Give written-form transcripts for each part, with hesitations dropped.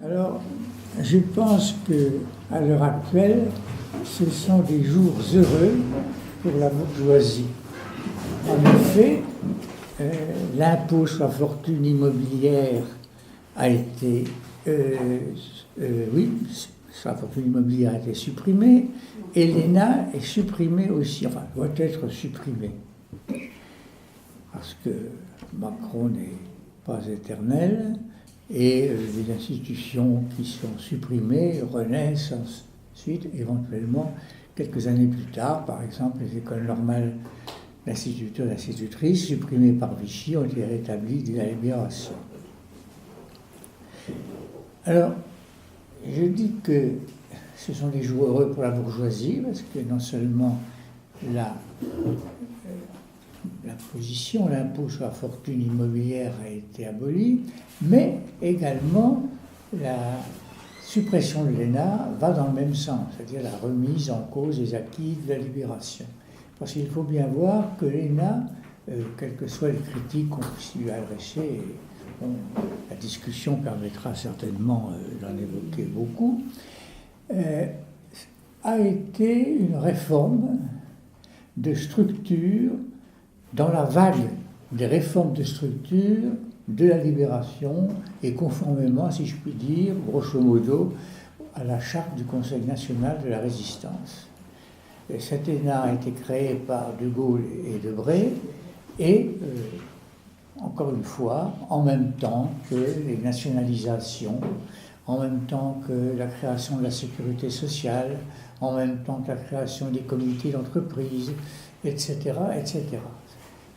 Alors, je pense qu'à l'heure actuelle, ce sont des jours heureux pour la bourgeoisie. En effet, l'impôt sur la fortune immobilière a été, sur la fortune immobilière a été supprimé, et l'ENA est supprimé aussi, enfin, doit être supprimé. Parce que Macron n'est pas éternel, et les institutions qui sont supprimées renaissent ensuite, éventuellement, quelques années plus tard. Par exemple, les écoles normales d'instituteurs et d'institutrices, supprimées par Vichy, ont été rétablies dès la Libération. Alors, je dis que ce sont des jours heureux pour la bourgeoisie, parce que non seulement l'impôt sur la fortune immobilière a été aboli, mais également la suppression de l'ENA va dans le même sens, c'est-à-dire la remise en cause des acquis de la libération. Parce qu'il faut bien voir que l'ENA, quelles que soient les critiques qu'on puisse lui adresser, la discussion permettra certainement d'en évoquer beaucoup, a été une réforme de structure dans la vague des réformes de structure de la libération et conformément, si je puis dire, grosso modo, à la charte du Conseil national de la résistance. Et cet ENA a été créé par De Gaulle et Debré et, encore une fois, en même temps que les nationalisations, en même temps que la création de la sécurité sociale, en même temps que la création des comités d'entreprise, etc., etc. Il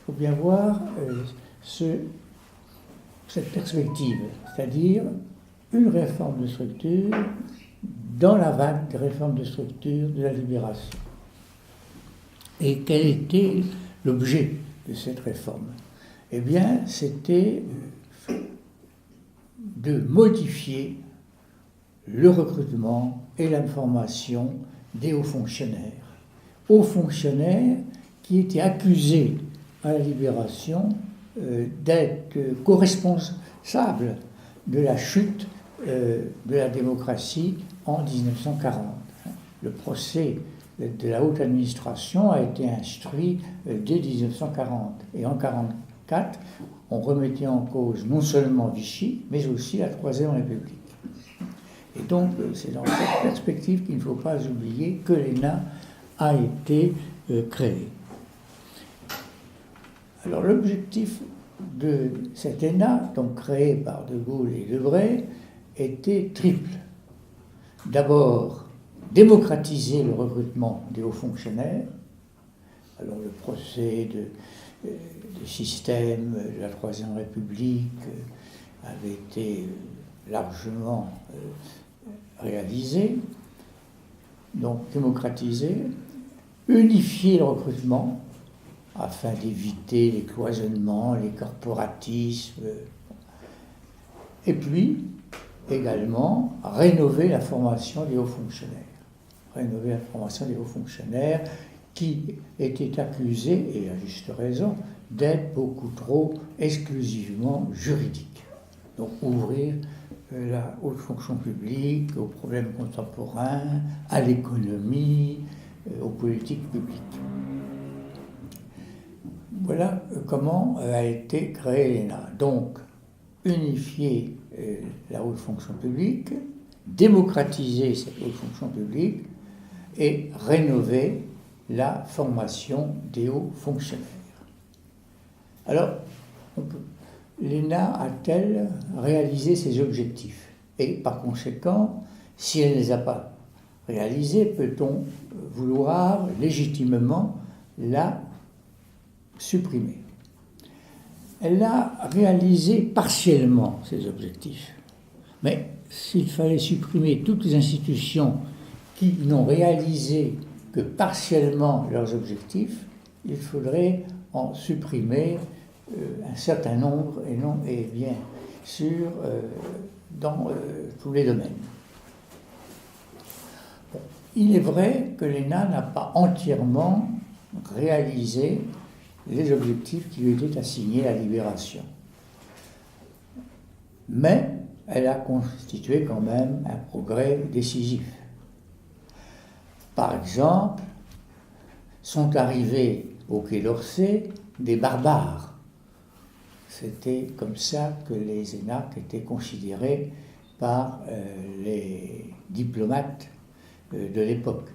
faut bien voir cette perspective, c'est-à-dire une réforme de structure dans la vague des réformes de structure de la libération. Et quel était l'objet de cette réforme? Eh bien, c'était de modifier le recrutement et la formation des hauts fonctionnaires. Hauts fonctionnaires qui étaient accusés à la libération d'être co-responsables de la chute de la démocratie en 1940. Le procès de la haute administration a été instruit dès 1940. Et en 1944, on remettait en cause non seulement Vichy, mais aussi la Troisième République. Et donc, c'est dans cette perspective qu'il ne faut pas oublier que l'ENA a été créée. Alors, l'objectif de cet ENA, donc créé par De Gaulle et Debré, était triple. D'abord, démocratiser le recrutement des hauts fonctionnaires. Alors, le procès du système de la Troisième République avait été largement réalisé. Donc, démocratiser, unifier le recrutement afin d'éviter les cloisonnements, les corporatismes, et puis également rénover la formation des hauts fonctionnaires. Rénover la formation des hauts fonctionnaires qui étaient accusés, et à juste raison, d'être beaucoup trop exclusivement juridiques. Donc ouvrir la haute fonction publique aux problèmes contemporains, à l'économie, aux politiques publiques. Voilà comment a été créée l'ENA. Donc, unifier la haute fonction publique, démocratiser cette haute fonction publique et rénover la formation des hauts fonctionnaires. Alors, l'ENA a-t-elle réalisé ses objectifs? Et par conséquent, si elle ne les a pas réalisés, peut-on vouloir légitimement la supprimer? Elle a réalisé partiellement ses objectifs. Mais s'il fallait supprimer toutes les institutions qui n'ont réalisé que partiellement leurs objectifs, il faudrait en supprimer un certain nombre, et bien sûr dans tous les domaines. Bon, il est vrai que l'ENA n'a pas entièrement réalisé les objectifs qui lui étaient assignés à la libération. Mais elle a constitué quand même un progrès décisif. Par exemple, sont arrivés au Quai d'Orsay des barbares. C'était comme ça que les énarques étaient considérés par les diplomates de l'époque.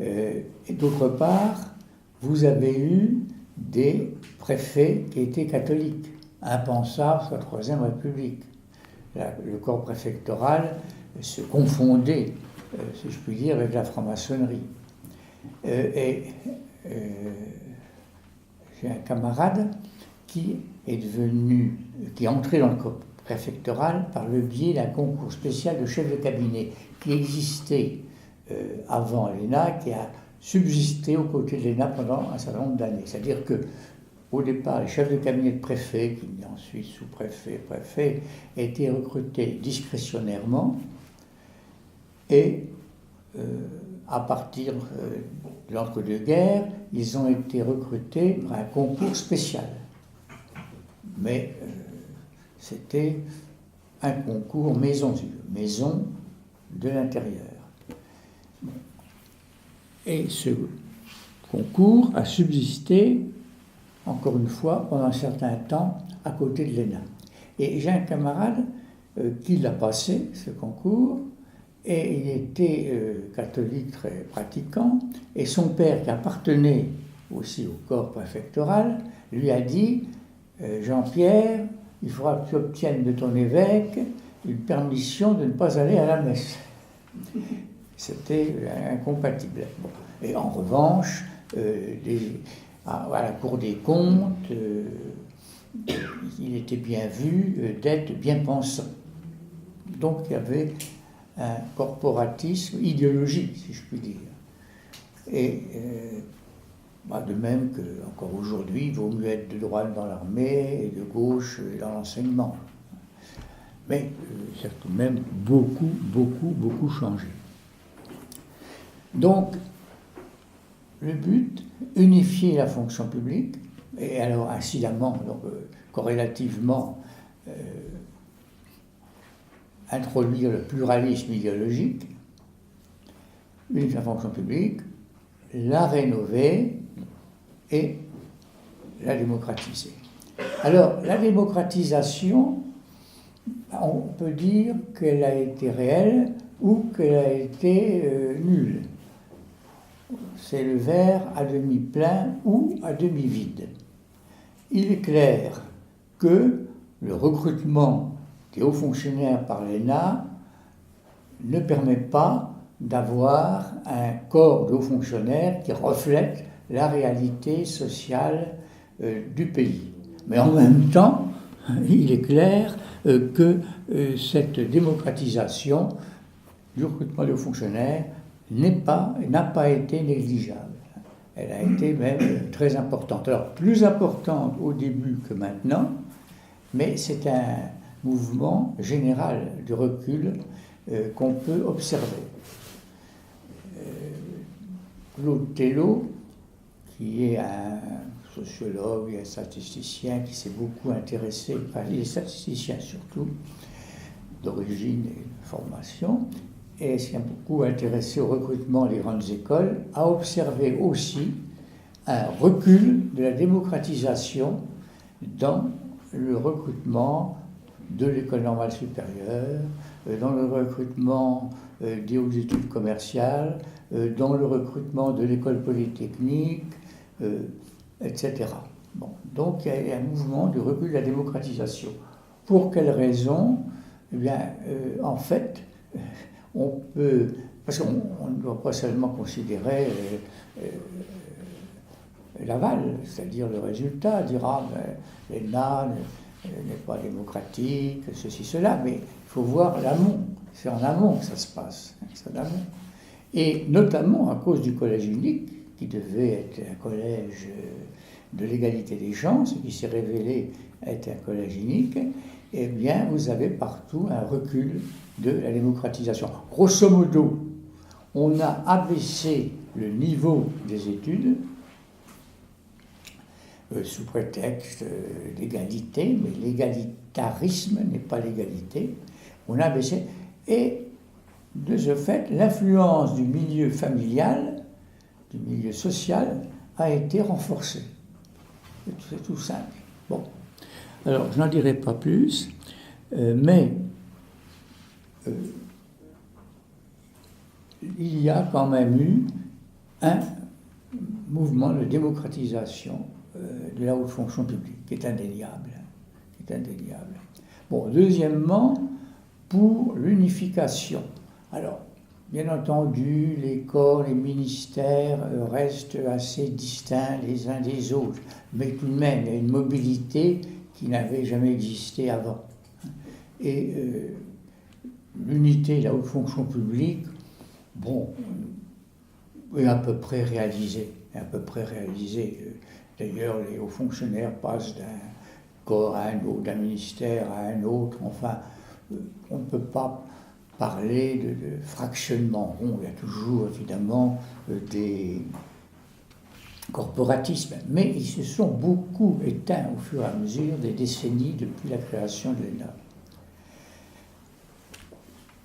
Et d'autre part, vous avez eu des préfets qui étaient catholiques, impensable sous la Troisième République. Le corps préfectoral se confondait, si je puis dire, avec la franc-maçonnerie. J'ai un camarade qui est entré dans le corps préfectoral par le biais d'un concours spécial de chef de cabinet qui existait avant l'ENA, qui a subsisté aux côtés de l'ENA pendant un certain nombre d'années. C'est-à-dire que au départ, les chefs de cabinet de préfet, qui ensuite sous-préfet, préfet, étaient recrutés discrétionnairement et à partir de l'entre-deux-guerres, ils ont été recrutés par un concours spécial. Mais c'était un concours maison de l'intérieur. Et ce concours a subsisté, encore une fois, pendant un certain temps, à côté de l'ENA. Et j'ai un camarade qui l'a passé, ce concours, et il était catholique très pratiquant, et son père, qui appartenait aussi au corps préfectoral, lui a dit « Jean-Pierre, il faudra que tu obtiennes de ton évêque une permission de ne pas aller à la messe. » C'était incompatible. Bon. Et en revanche, à la Cour des comptes, il était bien vu d'être bien pensant. Donc il y avait un corporatisme idéologique, si je puis dire. Et de même que, encore aujourd'hui, il vaut mieux être de droite dans l'armée et de gauche dans l'enseignement. Mais ça a tout de même beaucoup changé. Donc, le but, unifier la fonction publique, et alors incidemment, donc, corrélativement, introduire le pluralisme idéologique, unifier la fonction publique, la rénover et la démocratiser. Alors, la démocratisation, on peut dire qu'elle a été réelle ou qu'elle a été nulle. C'est le verre à demi plein ou à demi vide. Il est clair que le recrutement des hauts fonctionnaires par l'ENA ne permet pas d'avoir un corps de hauts fonctionnaires qui reflète la réalité sociale du pays. Mais en même temps, il est clair que cette démocratisation du recrutement des hauts fonctionnaires n'a pas été négligeable. Elle a été même très importante. Alors, plus importante au début que maintenant, mais c'est un mouvement général de recul qu'on peut observer. Claude Tellot, qui est un sociologue et un statisticien qui s'est beaucoup intéressé, enfin, il est statisticien surtout, d'origine et de formation, et s'est beaucoup intéressé au recrutement des grandes écoles, a observé aussi un recul de la démocratisation dans le recrutement de l'école normale supérieure, dans le recrutement des hautes études commerciales, dans le recrutement de l'école polytechnique, etc. Bon, donc il y a un mouvement de recul de la démocratisation. Pour quelles raisons? Eh bien, en fait, on peut, parce qu'on ne doit pas seulement considérer l'aval, c'est-à-dire le résultat, dire l'ENA n'est pas démocratique, ceci, cela, mais il faut voir l'amont. C'est en amont que ça se passe. C'est en amont. Et notamment à cause du collège unique, qui devait être un collège de l'égalité des chances, qui s'est révélé être un collège unique, eh bien, vous avez partout un recul de la démocratisation. Grosso modo, on a abaissé le niveau des études sous prétexte d'égalité, mais l'égalitarisme n'est pas l'égalité. On a baissé. Et de ce fait, l'influence du milieu familial, du milieu social, a été renforcée. C'est tout simple. Bon. Alors, je n'en dirai pas plus, mais il y a quand même eu un mouvement de démocratisation de la haute fonction publique, qui est indéniable. Bon, deuxièmement, pour l'unification. Alors, bien entendu, les corps, les ministères restent assez distincts les uns des autres, mais tout de même, il y a une mobilité qui n'avait jamais existé avant. Et l'unité de la haute fonction publique, bon, est à peu près réalisée. D'ailleurs, les hauts fonctionnaires passent d'un corps à un autre, d'un ministère à un autre. Enfin, on ne peut pas parler de fractionnement. Bon, il y a toujours, évidemment, des corporatismes, mais ils se sont beaucoup éteints au fur et à mesure des décennies depuis la création de l'ENA.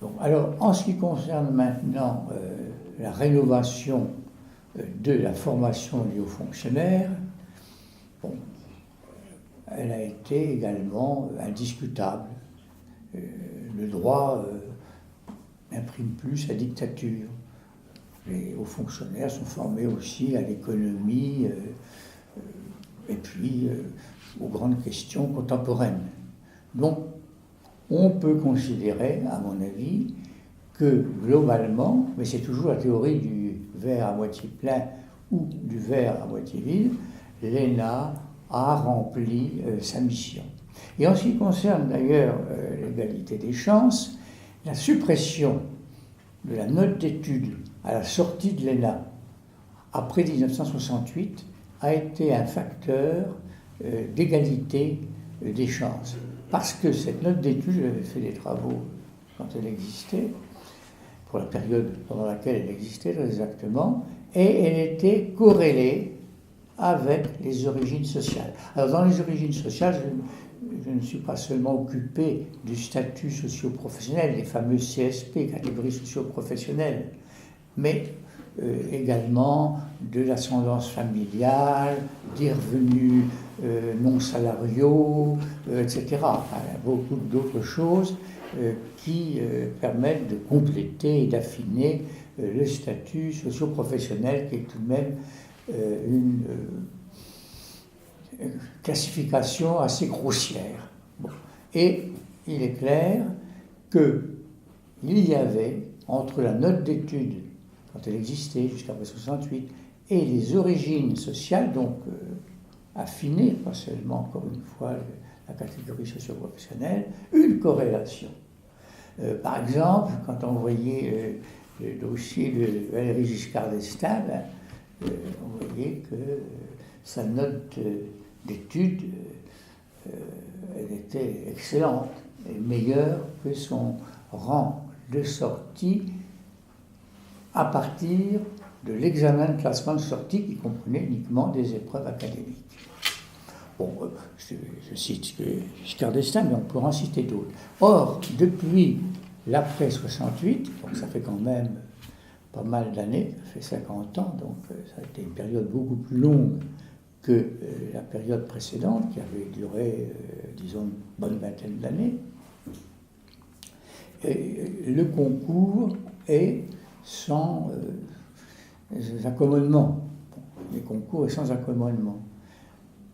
Bon, alors, en ce qui concerne maintenant la rénovation de la formation des hauts fonctionnaires, bon, elle a été également indiscutable. Le droit n'imprime plus sa dictature. Les hauts fonctionnaires sont formés aussi à l'économie et puis aux grandes questions contemporaines. Donc, on peut considérer, à mon avis, que globalement, mais c'est toujours la théorie du verre à moitié plein ou du verre à moitié vide, l'ENA a rempli sa mission. Et en ce qui concerne d'ailleurs l'égalité des chances, la suppression de la note d'études à la sortie de l'ENA après 1968 a été un facteur d'égalité des chances. Parce que cette note d'études, j'avais fait des travaux quand elle existait, pour la période pendant laquelle elle existait très exactement, et elle était corrélée avec les origines sociales. Alors dans les origines sociales, je ne suis pas seulement occupé du statut socio-professionnel, les fameux CSP, catégories socio-professionnelles, mais également de l'ascendance familiale, des revenus non salariaux, etc. Enfin, il y a beaucoup d'autres choses qui permettent de compléter et d'affiner le statut socio-professionnel, qui est tout de même une classification assez grossière. Bon. Et il est clair qu'il y avait, entre la note d'études, quand elle existait jusqu'à 1968, et les origines sociales, donc affinées, pas seulement, encore une fois, la catégorie socio-professionnelle, une corrélation. Par exemple, quand on voyait le dossier de Valéry Giscard d'Estaing, on voyait que sa note d'études, elle était excellente, et meilleure que son rang de sortie à partir de l'examen de classement de sortie qui comprenait uniquement des épreuves académiques. Bon, je cite Giscard d'Estaing, mais on pourra en citer d'autres. Or, depuis l'après 68, donc ça fait quand même pas mal d'années, ça fait 50 ans, donc ça a été une période beaucoup plus longue que la période précédente, qui avait duré, disons, une bonne vingtaine d'années. Et le concours est sans accommodement. Les concours est sans accommodement.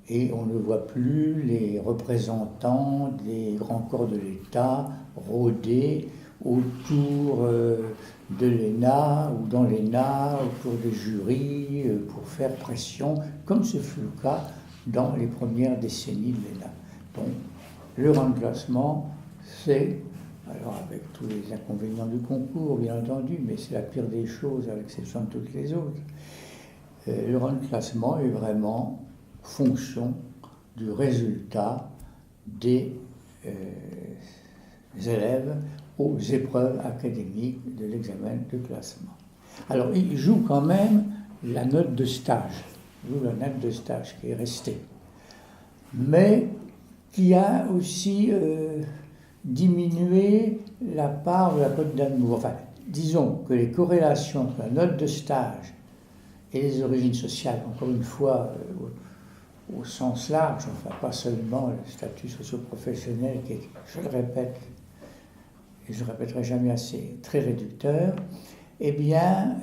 Et on ne voit plus les représentants des grands corps de l'État rôder autour de l'ENA ou dans l'ENA, autour des jurys, pour faire pression, comme ce fut le cas dans les premières décennies de l'ENA. Donc, le rang de classement, c'est, alors avec tous les inconvénients du concours, bien entendu, mais c'est la pire des choses, à l'exception de toutes les autres, le rang de classement est vraiment fonction du résultat des élèves aux épreuves académiques de l'examen de classement. Alors, il joue quand même la note de stage, qui est restée. mais qui a aussi diminué la part de la cote d'amour. Enfin, disons que les corrélations entre la note de stage et les origines sociales, encore une fois, au sens large, enfin pas seulement le statut socio-professionnel qui est, je le répète, et je ne répéterai jamais assez, très réducteur, eh bien,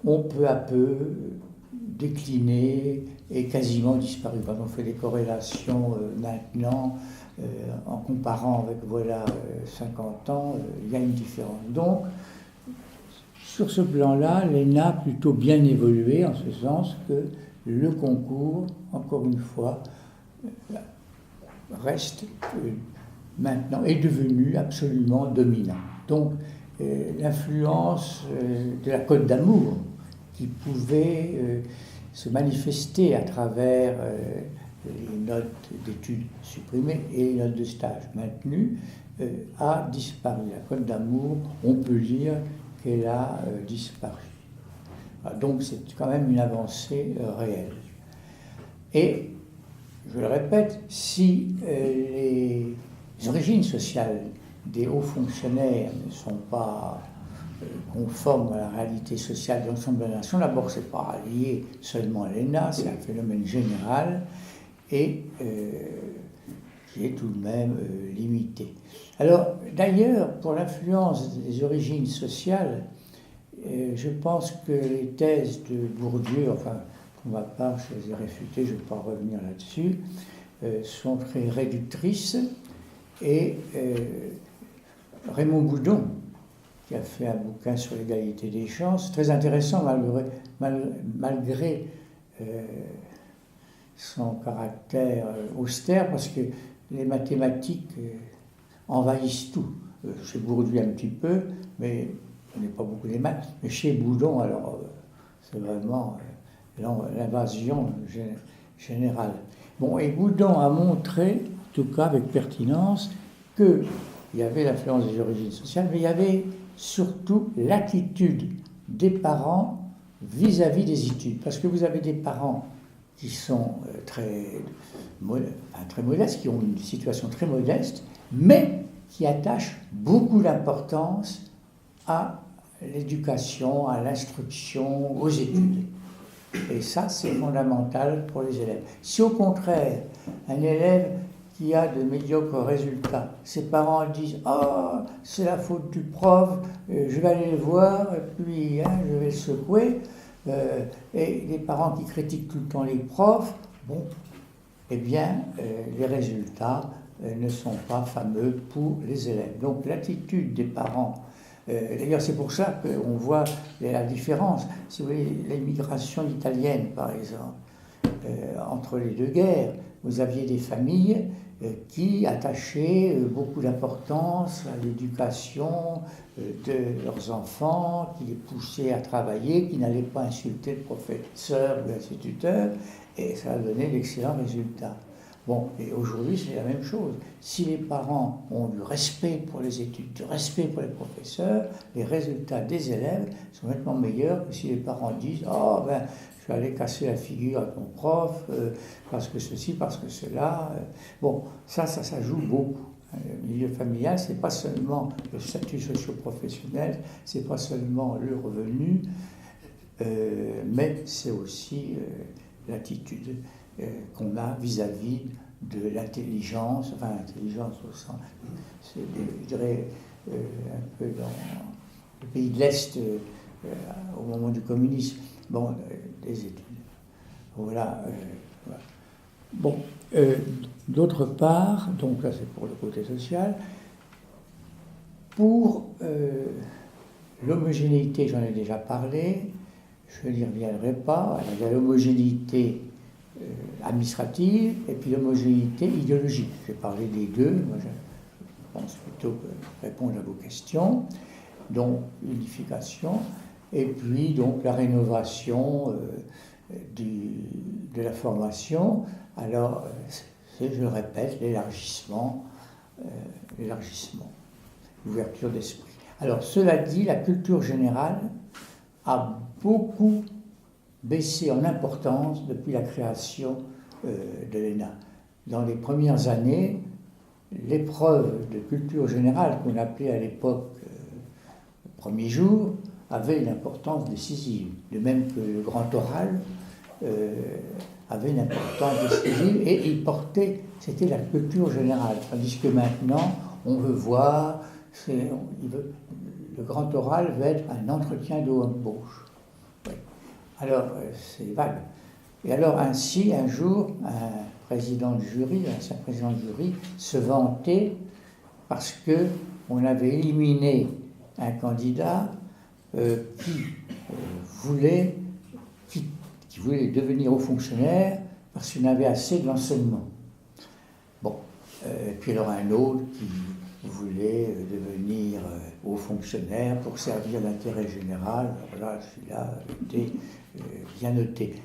ont peu à peu décliné et quasiment disparu. Quand on fait des corrélations maintenant, en comparant avec, voilà, 50 ans, il y a une différence. Donc, sur ce plan-là, l'ENA a plutôt bien évolué, en ce sens que le concours, encore une fois, reste maintenant, est devenu absolument dominant. Donc, l'influence de la cote d'amour, qui pouvait se manifester à travers les notes d'études supprimées et les notes de stage maintenues, a disparu. La cote d'amour, on peut dire qu'elle a disparu. Donc c'est quand même une avancée réelle. Et, je le répète, si les origines sociales des hauts fonctionnaires ne sont pas conformes à la réalité sociale de l'ensemble de la nation, d'abord ce n'est pas lié seulement à l'ENA, c'est un phénomène général et qui est tout de même limité. Alors, d'ailleurs, pour l'influence des origines sociales, je pense que les thèses de Bourdieu, enfin, pour ma part, je les ai réfutées, je ne vais pas revenir là-dessus, sont très réductrices. Et Raymond Boudon, qui a fait un bouquin sur l'égalité des chances, très intéressant malgré son caractère austère, parce que les mathématiques envahissent tout. Chez Bourdieu un petit peu, mais on n'est pas beaucoup les maths. Mais chez Boudon, alors, c'est vraiment l'invasion générale. Bon, et Boudon a montré, en tout cas avec pertinence, qu'il y avait l'influence des origines sociales, mais il y avait surtout l'attitude des parents vis-à-vis des études. Parce que vous avez des parents qui sont très modestes, qui ont une situation très modeste, mais qui attachent beaucoup d'importance à l'éducation, à l'instruction, aux études. Et ça, c'est fondamental pour les élèves. Si au contraire, un élève qui a de médiocres résultats, ses parents disent « Oh, c'est la faute du prof, je vais aller le voir, et puis je vais le secouer », et les parents qui critiquent tout le temps les profs, bon, eh bien, les résultats ne sont pas fameux pour les élèves. Donc l'attitude des parents, d'ailleurs c'est pour ça qu'on voit la différence. Si vous voulez, l'immigration italienne, par exemple, entre les deux guerres, vous aviez des familles qui attachaient beaucoup d'importance à l'éducation de leurs enfants, qui les poussaient à travailler, qui n'allaient pas insulter le professeur ou l'instituteur, et ça a donné d'excellents résultats. Bon, et aujourd'hui, c'est la même chose. Si les parents ont du respect pour les études, du respect pour les professeurs, les résultats des élèves sont nettement meilleurs que si les parents disent « Oh, ben, je vais aller casser la figure à ton prof, parce que ceci, parce que cela. » Bon, ça joue beaucoup. Le milieu familial, c'est pas seulement le statut socio-professionnel, c'est pas seulement le revenu, mais c'est aussi l'attitude qu'on a vis-à-vis de l'intelligence, enfin l'intelligence au sens, je dirais, un peu dans le pays de l'Est, au moment du communisme, bon, des études. Voilà. Voilà. Bon, d'autre part, donc là c'est pour le côté social, pour l'homogénéité, j'en ai déjà parlé, je n'y reviendrai pas. Alors, il y a l'homogénéité administrative et puis l'homogénéité idéologique. Je vais parler des deux. Moi, je pense plutôt que répondre à vos questions. Donc, l'unification et puis donc la rénovation de la formation. Alors, c'est, je le répète, l'élargissement, l'ouverture d'esprit. Alors, cela dit, la culture générale a beaucoup baissé en importance depuis la création de l'ENA. Dans les premières années, l'épreuve de culture générale, qu'on appelait à l'époque premier jour, avait une importance décisive, de même que le grand oral avait une importance décisive, et il portait, c'était la culture générale, tandis que maintenant, on veut voir, le grand oral veut être un entretien d'embauche. Oui. Alors, c'est vague. Et alors, ainsi, un jour, un président de jury, un ancien président de jury, se vantait parce qu'on avait éliminé un candidat qui voulait devenir haut fonctionnaire parce qu'il n'avait assez de l'enseignement. Bon, et puis alors un autre qui voulait devenir haut fonctionnaire pour servir l'intérêt général. Alors là, celui-là était bien noté.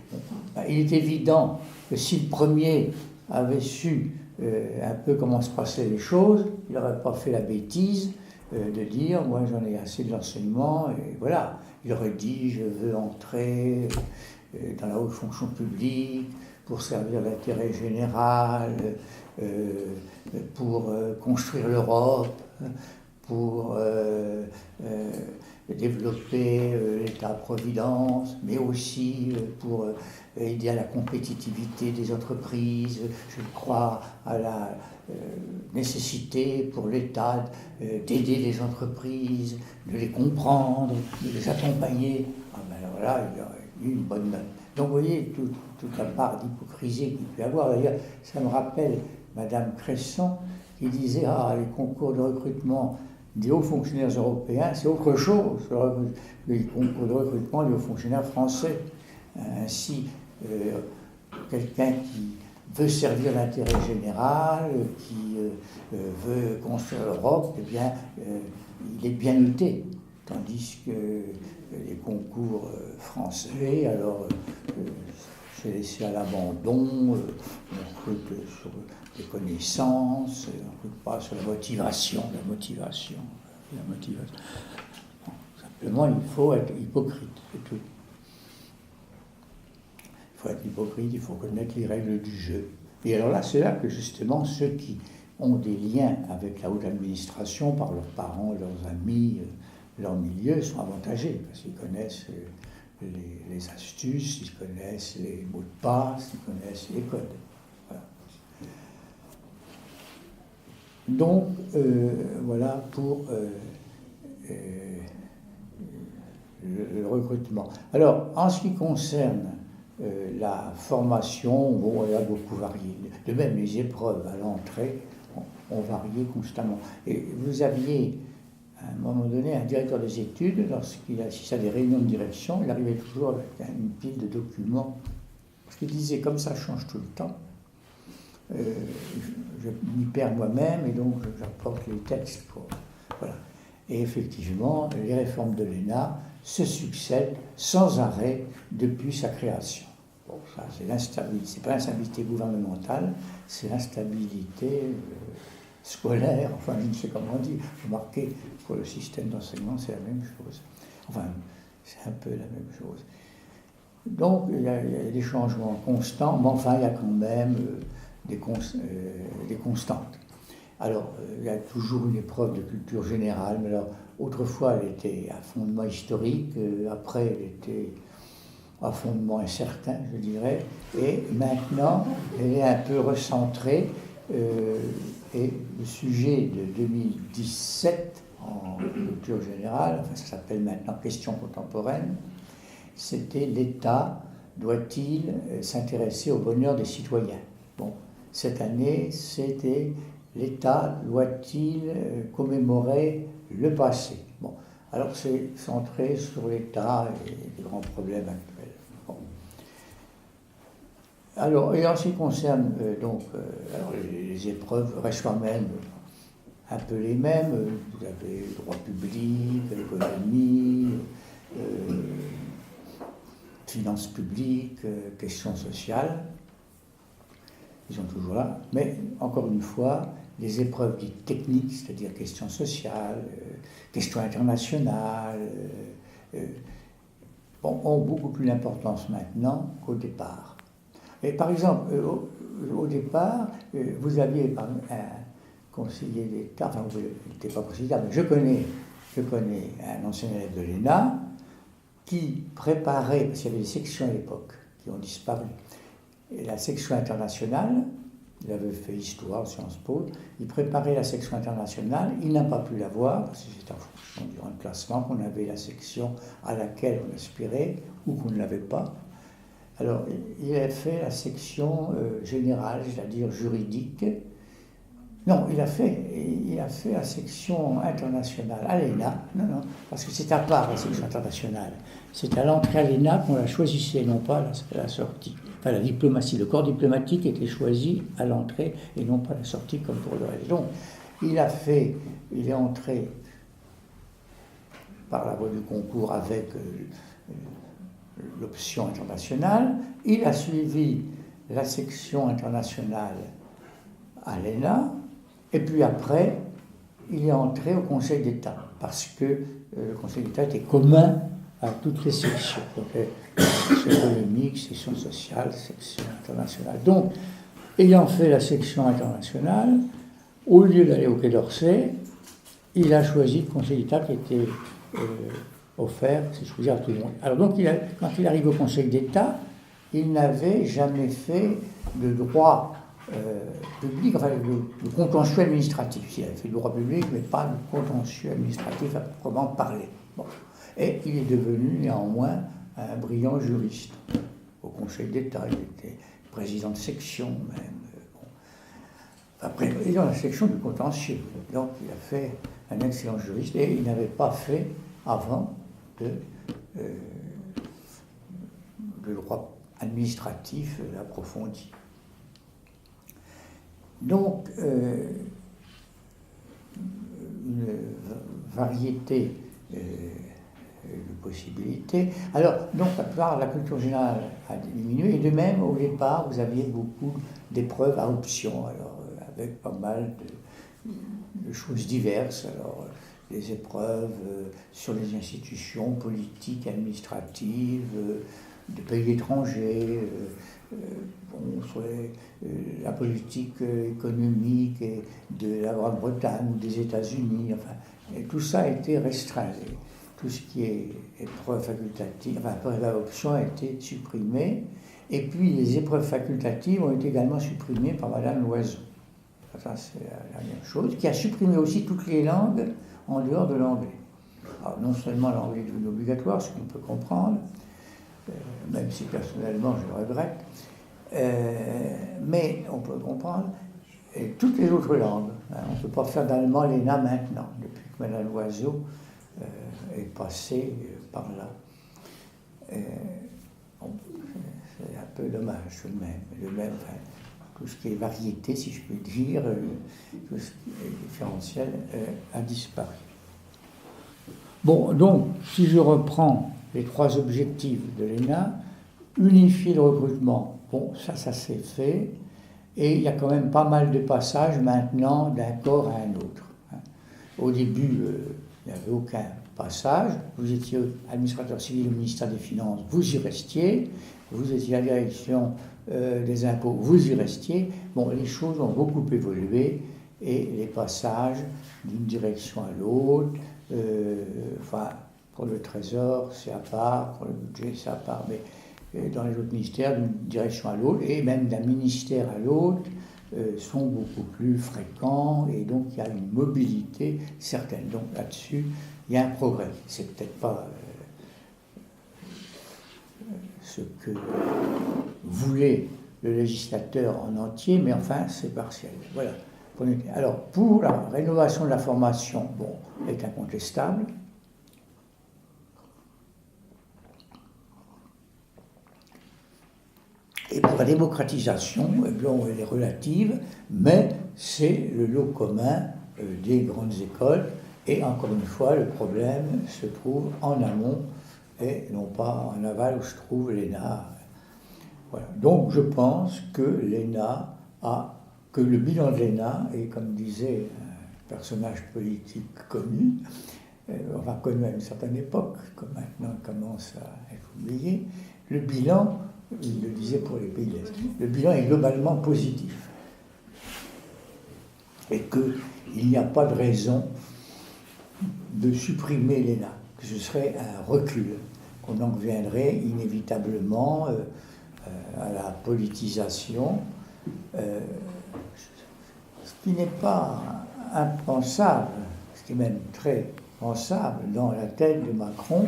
Il est évident que si le premier avait su un peu comment se passaient les choses, il n'aurait pas fait la bêtise de dire « moi j'en ai assez de l'enseignement » et voilà. Il aurait dit « je veux entrer dans la haute fonction publique pour servir l'intérêt général, pour construire l'Europe, pour développer l'État-providence, mais aussi pour aider à la compétitivité des entreprises. Je crois à la nécessité pour l'État d'aider les entreprises, de les comprendre, de les accompagner. » Ah ben alors là, il aurait eu une bonne note. Donc vous voyez toute la part d'hypocrisie qu'il peut y avoir. D'ailleurs, ça me rappelle Madame Cresson qui disait « Ah, les concours de recrutement des hauts fonctionnaires européens, c'est autre chose, les concours de recrutement des hauts fonctionnaires français. » Ainsi, quelqu'un qui veut servir l'intérêt général, qui veut construire l'Europe, eh bien, il est bien noté. Tandis que les concours français, alors, c'est laissé à l'abandon, on recrute sur les connaissances, on ne recrute pas sur la motivation. Bon, simplement, il faut être hypocrite, c'est tout. Il faut être hypocrite, il faut connaître les règles du jeu. Et alors là, c'est là que justement ceux qui ont des liens avec la haute administration, par leurs parents, leurs amis, leur milieu, sont avantagés, parce qu'ils connaissent les astuces, ils connaissent les mots de passe, ils connaissent les codes. Voilà. Donc, voilà pour le recrutement. Alors, en ce qui concerne la formation, bon, elle a beaucoup varié. De même, les épreuves à l'entrée ont varié constamment. Et vous aviez, à un moment donné, un directeur des études, lorsqu'il assistait à des réunions de direction, il arrivait toujours avec une pile de documents. Parce qu'il disait, comme ça change tout le temps, je m'y perds moi-même et donc j'apporte les textes pour... Voilà. Et effectivement, les réformes de l'ENA se succèdent sans arrêt depuis sa création. Bon, ça, c'est l'instabilité. C'est pas l'instabilité gouvernementale, c'est l'instabilité scolaire, enfin, je ne sais comment dire. Remarquez, pour le système d'enseignement, c'est la même chose. Enfin, c'est un peu la même chose. Donc, il y a des changements constants, mais enfin, il y a quand même des constantes. Alors, il y a toujours une épreuve de culture générale, mais alors, autrefois, elle était à fondement historique, après, elle était à fondement incertain, je dirais, et maintenant, elle est un peu recentrée, et le sujet de 2017, en culture générale, enfin, ça s'appelle maintenant Questions contemporaines, c'était l'État doit-il s'intéresser au bonheur des citoyens. Bon, cette année, c'était l'État doit-il commémorer le passé. Bon, alors c'est centré sur l'État et les grands problèmes actuels. Bon. Alors, et en ce qui concerne alors les épreuves restent quand même un peu les mêmes. Vous avez le droit public, l'économie, finances publiques, questions sociales. Ils sont toujours là. Mais, encore une fois, les épreuves dites techniques, c'est-à-dire questions sociales, questions internationales, ont beaucoup plus d'importance maintenant qu'au départ. Et par exemple, au départ, vous aviez un conseiller d'État, enfin, vous n'étiez pas conseiller d'État, mais je connais un ancien élève de l'ENA qui préparait, parce qu'il y avait des sections à l'époque qui ont disparu, et la section internationale, il avait fait histoire, Sciences Po, il préparait la section internationale, il n'a pas pu l'avoir, parce que c'était en fonction du classement qu'on avait la section à laquelle on aspirait ou qu'on ne l'avait pas. Alors, il a fait la section générale, c'est-à-dire juridique. Non, il a fait la section internationale à l'ENA. Non, parce que c'est à part la section internationale. C'est à l'entrée à l'ENA qu'on la choisissait, non pas à la sortie. Enfin, la diplomatie, le corps diplomatique était choisi à l'entrée et non pas à la sortie comme pour le reste. Donc, il est entré par la voie du concours avec l'option internationale. Il a suivi la section internationale à l'ENA. Et puis après, il est entré au Conseil d'État, parce que le Conseil d'État était commun à toutes les sections. Donc, section économique, section sociale, section internationale. Donc, ayant fait la section internationale, au lieu d'aller au Quai d'Orsay, il a choisi le Conseil d'État qui était offert, si je puis dire, à tout le monde. Alors donc, quand il arrive au Conseil d'État, il n'avait jamais fait de droit public, enfin le contentieux administratif. Il avait fait le droit public, mais pas le contentieux administratif à proprement parler. Bon. Et il est devenu néanmoins un brillant juriste. Au Conseil d'État, il était président de section même. Bon. Après, président de la section du contentieux. Donc il a fait un excellent juriste et il n'avait pas fait avant de droit administratif approfondi. Donc, une variété de possibilités. Alors, donc, la culture générale a diminué, et de même, au départ, vous aviez beaucoup d'épreuves à option, alors, avec pas mal de choses diverses. Alors, des épreuves sur les institutions politiques, administratives, de pays étrangers, sur la politique économique et de la Grande-Bretagne ou des États-Unis, enfin, et tout ça a été restreint. Tout ce qui est épreuve facultative, enfin, épreuve à option a été supprimé, et puis les épreuves facultatives ont été également supprimées par Madame Loiseau. Ça, c'est la dernière chose, qui a supprimé aussi toutes les langues en dehors de l'anglais. Alors, non seulement l'anglais est devenu obligatoire, ce qu'on peut comprendre, même si personnellement je le regrette, mais on peut comprendre toutes les autres langues. On ne peut pas faire d'allemand l'ENA maintenant, depuis que Mme Loiseau est passée par là. C'est un peu dommage tout de même. Enfin, tout ce qui est variété, si je puis dire, tout ce qui est différentiel a disparu. Bon, donc, si je reprends les trois objectifs de l'ENA, unifier le recrutement, bon, ça s'est fait, et il y a quand même pas mal de passages maintenant d'un corps à un autre. Au début, il n'y avait aucun passage, vous étiez administrateur civil au ministère des Finances, vous y restiez, vous étiez à la direction des impôts, vous y restiez. Bon, les choses ont beaucoup évolué, et les passages d'une direction à l'autre, enfin, pour le Trésor, c'est à part, pour le budget, c'est à part, mais dans les autres ministères, d'une direction à l'autre, et même d'un ministère à l'autre, sont beaucoup plus fréquents, et donc il y a une mobilité certaine. Donc là-dessus, il y a un progrès. C'est peut-être pas ce que voulait le législateur en entier, mais enfin, c'est partiel. Voilà. Alors, pour la rénovation de la formation, bon, est incontestable. Et pour la démocratisation, elle est relative, mais c'est le lot commun des grandes écoles. Et encore une fois, le problème se trouve en amont et non pas en aval où se trouve l'ENA. Voilà. Donc je pense que le bilan de l'ENA, et comme disait un personnage politique connu, connu à une certaine époque, comme maintenant il commence à être oublié, le bilan il le disait pour les pays de l'Est, le bilan est globalement positif. Et qu'il n'y a pas de raison de supprimer l'ENA, que ce serait un recul, qu'on en reviendrait inévitablement à la politisation, ce qui n'est pas impensable, ce qui est même très pensable dans la tête de Macron,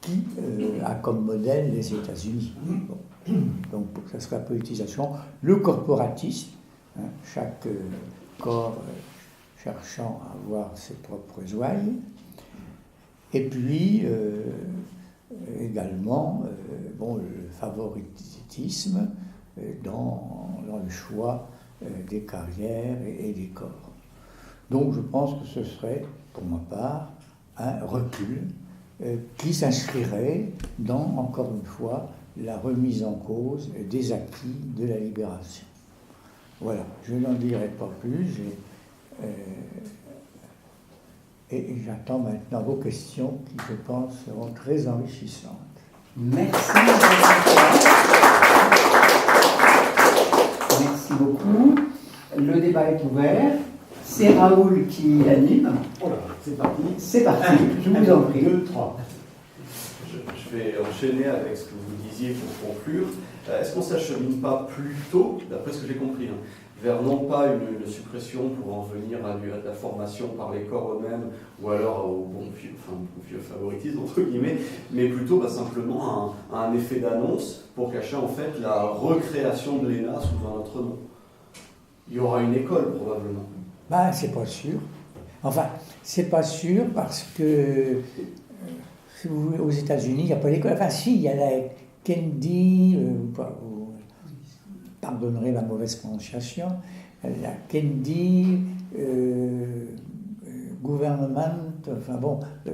qui a comme modèle les États-Unis. Bon. Donc, pour que ça soit la politisation, le corporatisme, chaque corps cherchant à avoir ses propres ouailles, et puis également le favoritisme dans le choix des carrières et des corps. Donc je pense que ce serait, pour ma part, un recul qui s'inscrirait dans, encore une fois, la remise en cause des acquis de la libération. Voilà, je n'en dirai pas plus. Et j'attends maintenant vos questions qui, je pense, seront très enrichissantes. Merci. Merci beaucoup. Le débat est ouvert. C'est Raoul qui anime. Voilà, c'est parti. C'est parti, je vous en prie. 2, 3. Je vais enchaîner avec ce que vous disiez pour conclure. Est-ce qu'on ne s'achemine pas plutôt, d'après ce que j'ai compris, vers non pas une suppression pour en venir à de la formation par les corps eux-mêmes, ou alors au bon vieux favoritisme, entre guillemets, mais plutôt simplement un effet d'annonce pour cacher en fait la recréation de l'ENA sous un autre nom. Il y aura une école probablement. C'est pas sûr. Enfin, c'est pas sûr parce que si vous voulez, aux États-Unis, il n'y a pas d'école. Enfin, si, il y a la Kennedy, vous pardonnerez la mauvaise prononciation, la Kennedy Government,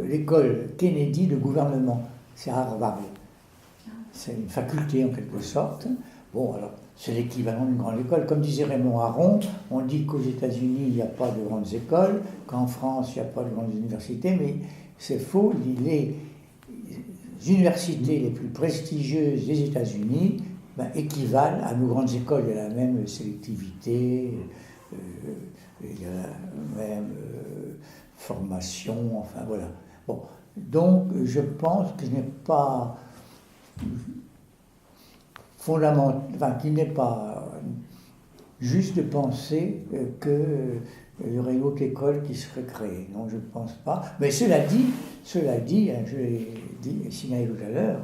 l'école Kennedy de gouvernement, c'est à Harvard. C'est une faculté en quelque sorte. Bon, alors, c'est l'équivalent d'une grande école. Comme disait Raymond Aron, on dit qu'aux États-Unis, il n'y a pas de grandes écoles, qu'en France, il n'y a pas de grandes universités, mais c'est faux. Les universités les plus prestigieuses des États-Unis équivalent à nos grandes écoles. Il y a la même sélectivité, il y a la même formation, enfin voilà. Bon, donc je pense qu'il n'est pas qu'il n'est pas juste de penser qu'il y aurait une autre école qui serait créée. Non, je ne pense pas. Mais cela dit, je l'ai signalé tout à l'heure,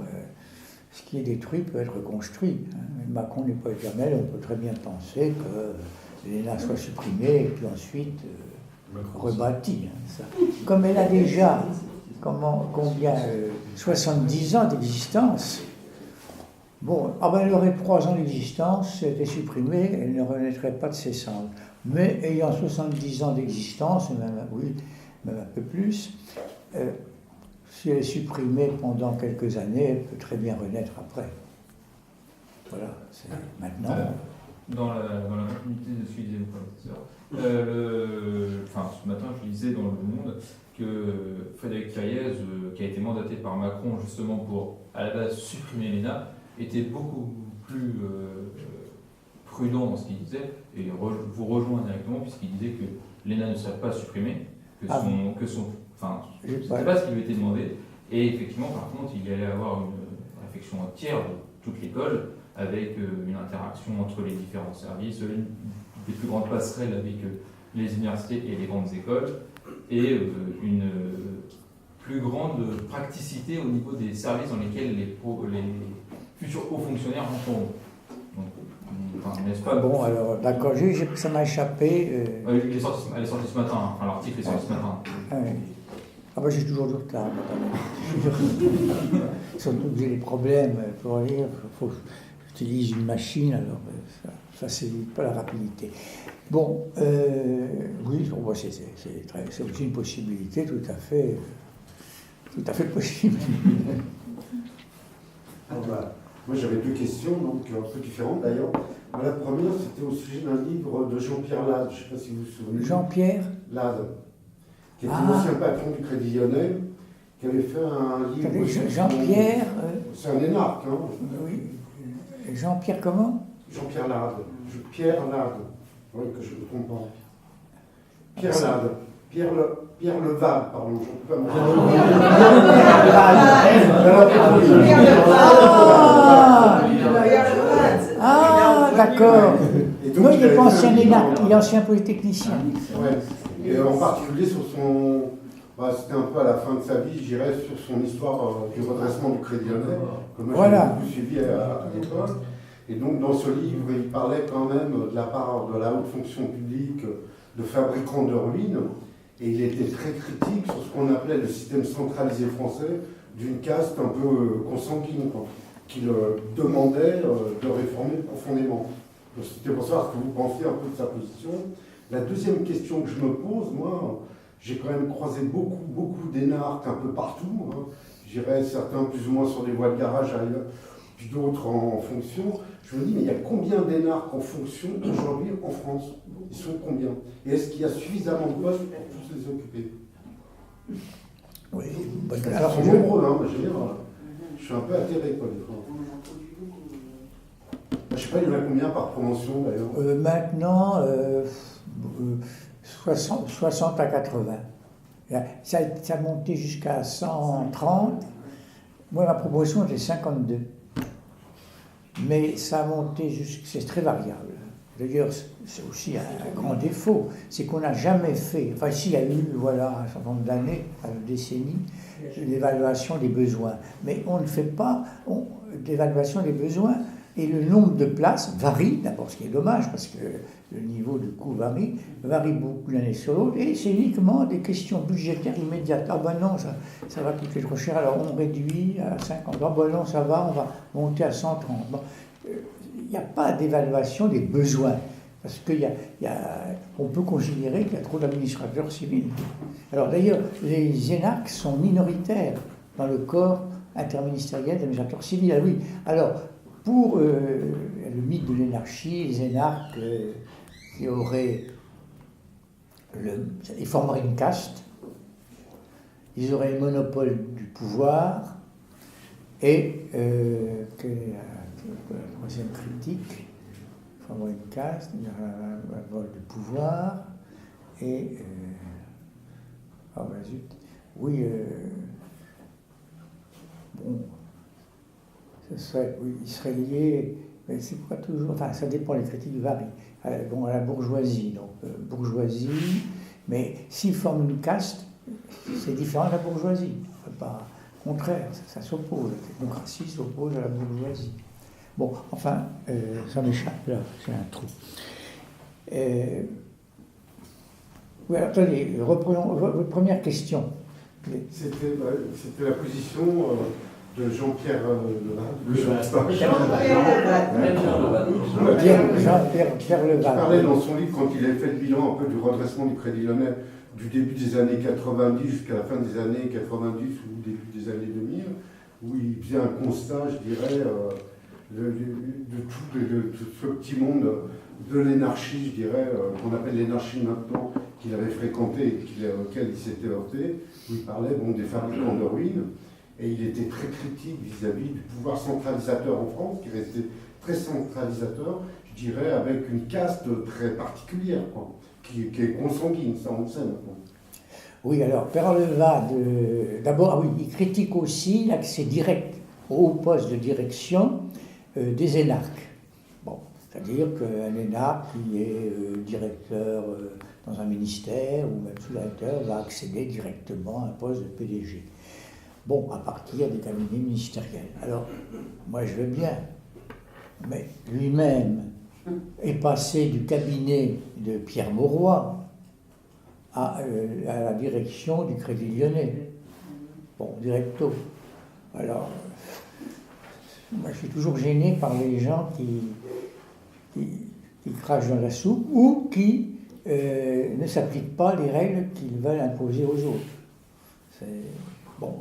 ce qui est détruit peut être reconstruit. Macron n'est pas éternel, on peut très bien penser que l'ENA soit supprimée et puis ensuite rebâtie. Comme elle a déjà 70 ans d'existence. Bon, elle aurait 3 ans d'existence, si elle était supprimée, elle ne renaîtrait pas de ses cendres. Mais ayant 70 ans d'existence, même un peu plus, si elle est supprimée pendant quelques années, elle peut très bien renaître après. Voilà, c'est maintenant. Dans la continuité de ce que disait le professeur, ce matin, je lisais dans Le Monde que Frédéric Thiriez, qui a été mandaté par Macron justement pour, à la base, supprimer l'ENA, était beaucoup plus prudent dans ce qu'il disait, et vous rejoint directement, puisqu'il disait que l'ENA ne serait pas supprimée, c'était pas ce qui lui était demandé, et effectivement, par contre, il y allait avoir une réflexion entière de toute l'école, avec une interaction entre les différents services, des plus grandes passerelles avec les universités et les grandes écoles, et une plus grande praticité au niveau des services dans lesquels les futurs hauts fonctionnaires rentreront. Donc, n'est-ce pas ? Bon, alors, d'accord, ça m'a échappé. Elle est sortie ce matin, l'article est sorti ce matin. J'ai toujours du retard. Surtout que j'ai des problèmes pour lire, il faut que j'utilise une machine, alors ça facilite pas la rapidité. Bon, oui, c'est aussi une possibilité tout à fait possible. Alors, moi j'avais 2 questions, donc un peu différentes d'ailleurs. La première, c'était au sujet d'un livre de Jean-Pierre Lade, je ne sais pas si vous vous souvenez. Jean-Pierre Lade, qui était l'ancien patron du Crédit Lyonnais, qui avait fait un livre... Jean-Pierre... C'est un énarque, hein. Oui. Jean-Pierre comment? Jean-Pierre Lade. Pierre Lade. Oui, que je ne me trompe pas. Pierre Lade. Pierre Leval, pardon. Je ne peux pas Ah, d'accord. Et donc, Moi, il n'est pas ancien livre, énarque, il est ancien polytechnicien. Ouais. Et en particulier sur son. C'était un peu à la fin de sa vie, je dirais, sur son histoire du redressement du Crédit Lyonnais, que moi j'ai beaucoup suivi à l'époque. Et donc, dans ce livre, il parlait quand même de la part de la haute fonction publique de fabricants de ruines. Et il était très critique sur ce qu'on appelait le système centralisé français d'une caste un peu consanguine, qu'il demandait de réformer profondément. Donc, c'était pour savoir ce que vous pensiez un peu de sa position. La deuxième question que je me pose, moi, j'ai quand même croisé beaucoup d'énarques un peu partout. Hein. Je dirais certains plus ou moins sur des voies de garage ailleurs, puis d'autres en fonction. Je me dis, mais il y a combien d'énarques en fonction aujourd'hui en France? Ils sont combien? Et est-ce qu'il y a suffisamment de postes pour tous les occuper? Oui, alors, ils sont nombreux, hein, en général. Je suis un peu atterré, quoi, des fois. Je ne sais pas, il y en a combien par promotion, d'ailleurs? Maintenant, 60 à 80. Ça a monté jusqu'à 130. Moi, ma promotion, j'ai 52. Mais ça a monté jusqu'à... C'est très variable. D'ailleurs, c'est aussi un grand défaut. C'est qu'on n'a jamais fait... Enfin, s'il y a eu, voilà, un certain nombre d'années, une décennie, l'évaluation des besoins. Mais on ne fait pas d'évaluation des besoins. Et le nombre de places varie, d'abord, ce qui est dommage, parce que le niveau de coût varie beaucoup l'année sur l'autre, et c'est uniquement des questions budgétaires immédiates. Ah ben non, ça va coûter trop cher, alors on réduit à 50. Ah ben non, ça va, on va monter à 130. Bon, il n'y a pas d'évaluation des besoins, parce qu'on peut considérer qu'il y a trop d'administrateurs civils. Alors d'ailleurs, les énarques sont minoritaires dans le corps interministériel d'administrateurs civils. Ah oui, alors... Pour le mythe de l'énarchie, les énarques ils formeraient une caste, ils auraient le monopole du pouvoir, et la troisième critique, ils formeraient une caste, ils auraient un monopole du pouvoir, et oui, bon. Il serait lié, mais c'est pas toujours, enfin ça dépend, les critiques varient, à la bourgeoisie, bourgeoisie, mais s'ils forment une caste, c'est différent de la bourgeoisie, pas contraire, ça s'oppose, la démocratie s'oppose à la bourgeoisie. Bon, enfin, ça m'échappe là, c'est un trou. Oui, attendez, reprenons votre première question. C'était la position... de Jean-Pierre Leval. Jean-Pierre Leval. Il parlait dans son livre, quand il avait fait le bilan un peu du redressement du Crédit Lyonnais du début des années 90 jusqu'à la fin des années 90 ou début des années 2000, où il faisait un constat, je dirais, de tout ce petit monde de l'énarchie, je dirais, qu'on appelle l'énarchie maintenant, qu'il avait fréquenté et auquel il s'était heurté, où il parlait des fabricants de ruines. Et il était très critique vis-à-vis du pouvoir centralisateur en France, qui restait très centralisateur, je dirais, avec une caste très particulière, quoi, qui est consanguine, ça on le sait maintenant. Oui, alors, Père Leval, d'abord, oui, il critique aussi l'accès direct au haut poste de direction des énarques. Bon, c'est-à-dire qu'un énarque qui est directeur dans un ministère ou même sous-directeur va accéder directement à un poste de PDG. Bon, à partir des cabinets ministériels. Alors, moi je veux bien, mais lui-même est passé du cabinet de Pierre Mauroy à la direction du Crédit Lyonnais. Bon, directo. Alors, moi je suis toujours gêné par les gens qui crachent dans la soupe ou qui ne s'appliquent pas les règles qu'ils veulent imposer aux autres. C'est... Bon,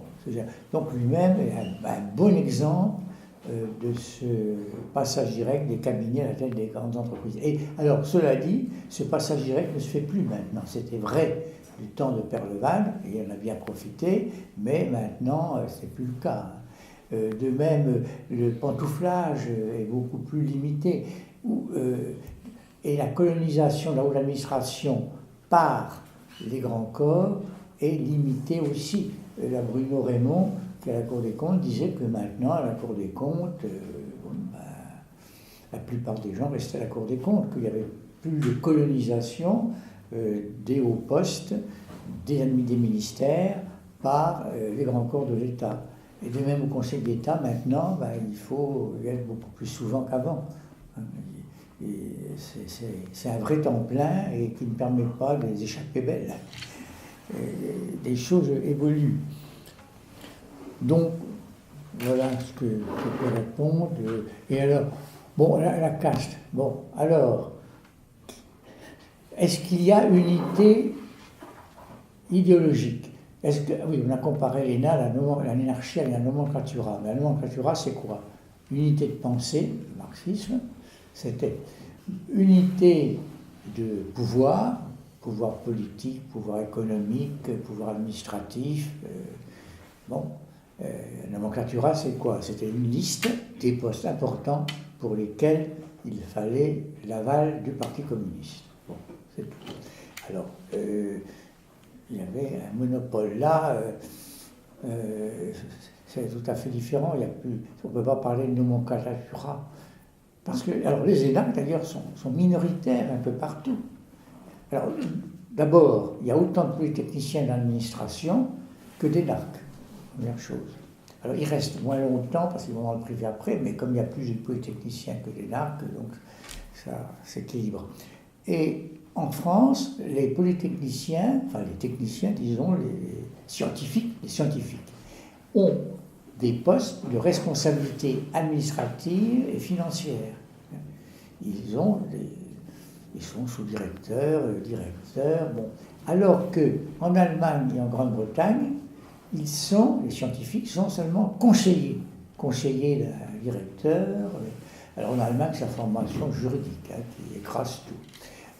donc lui-même est un bon exemple de ce passage direct des cabinets à la tête des grandes entreprises. Et alors, cela dit, ce passage direct ne se fait plus maintenant. C'était vrai du temps de Père Leval, et il en a bien profité, mais maintenant, c'est plus le cas. De même, le pantouflage est beaucoup plus limité. Et la colonisation de la haute administration par les grands corps est limitée aussi. La Bruno Raymond, qui est à la Cour des comptes, disait que maintenant, à la Cour des comptes, la plupart des gens restaient à la Cour des comptes, qu'il n'y avait plus de colonisation des hauts postes, des ministères, par les grands corps de l'État. Et de même au Conseil d'État, maintenant, il faut y être beaucoup plus souvent qu'avant. C'est un vrai temps plein et qui ne permet pas des échappées belles. Des choses évoluent. Donc, voilà ce que je peux répondre. Et alors, bon, la caste. Bon, alors, est-ce qu'il y a unité idéologique? Oui, on a comparé l'ENA, l'anarchie à la nomenclatura. Mais la nomenclatura, c'est quoi? Unité de pensée, le marxisme, c'était unité de pouvoir politique, pouvoir économique, pouvoir administratif. La nomenclatura, c'est quoi? C'était une liste des postes importants pour lesquels il fallait l'aval du Parti communiste. Bon, c'est tout. Alors, il y avait un monopole là, c'est tout à fait différent. On ne peut pas parler de nomenclatura. Parce que, alors les énarques d'ailleurs sont minoritaires un peu partout. Alors, d'abord, il y a autant de polytechniciens dans l'administration que d'énarques, première chose. Alors, ils restent moins longtemps parce qu'ils vont dans le privé après, mais comme il y a plus de polytechniciens que d'énarques, donc ça s'équilibre. Et en France, les polytechniciens, enfin les techniciens, disons, les scientifiques, ont des postes de responsabilité administrative et financière. Ils sont sous-directeurs, directeurs, bon. Alors qu'en Allemagne et en Grande-Bretagne, les scientifiques sont seulement conseillers d'un directeur. Alors en Allemagne, c'est la formation juridique qui écrase tout.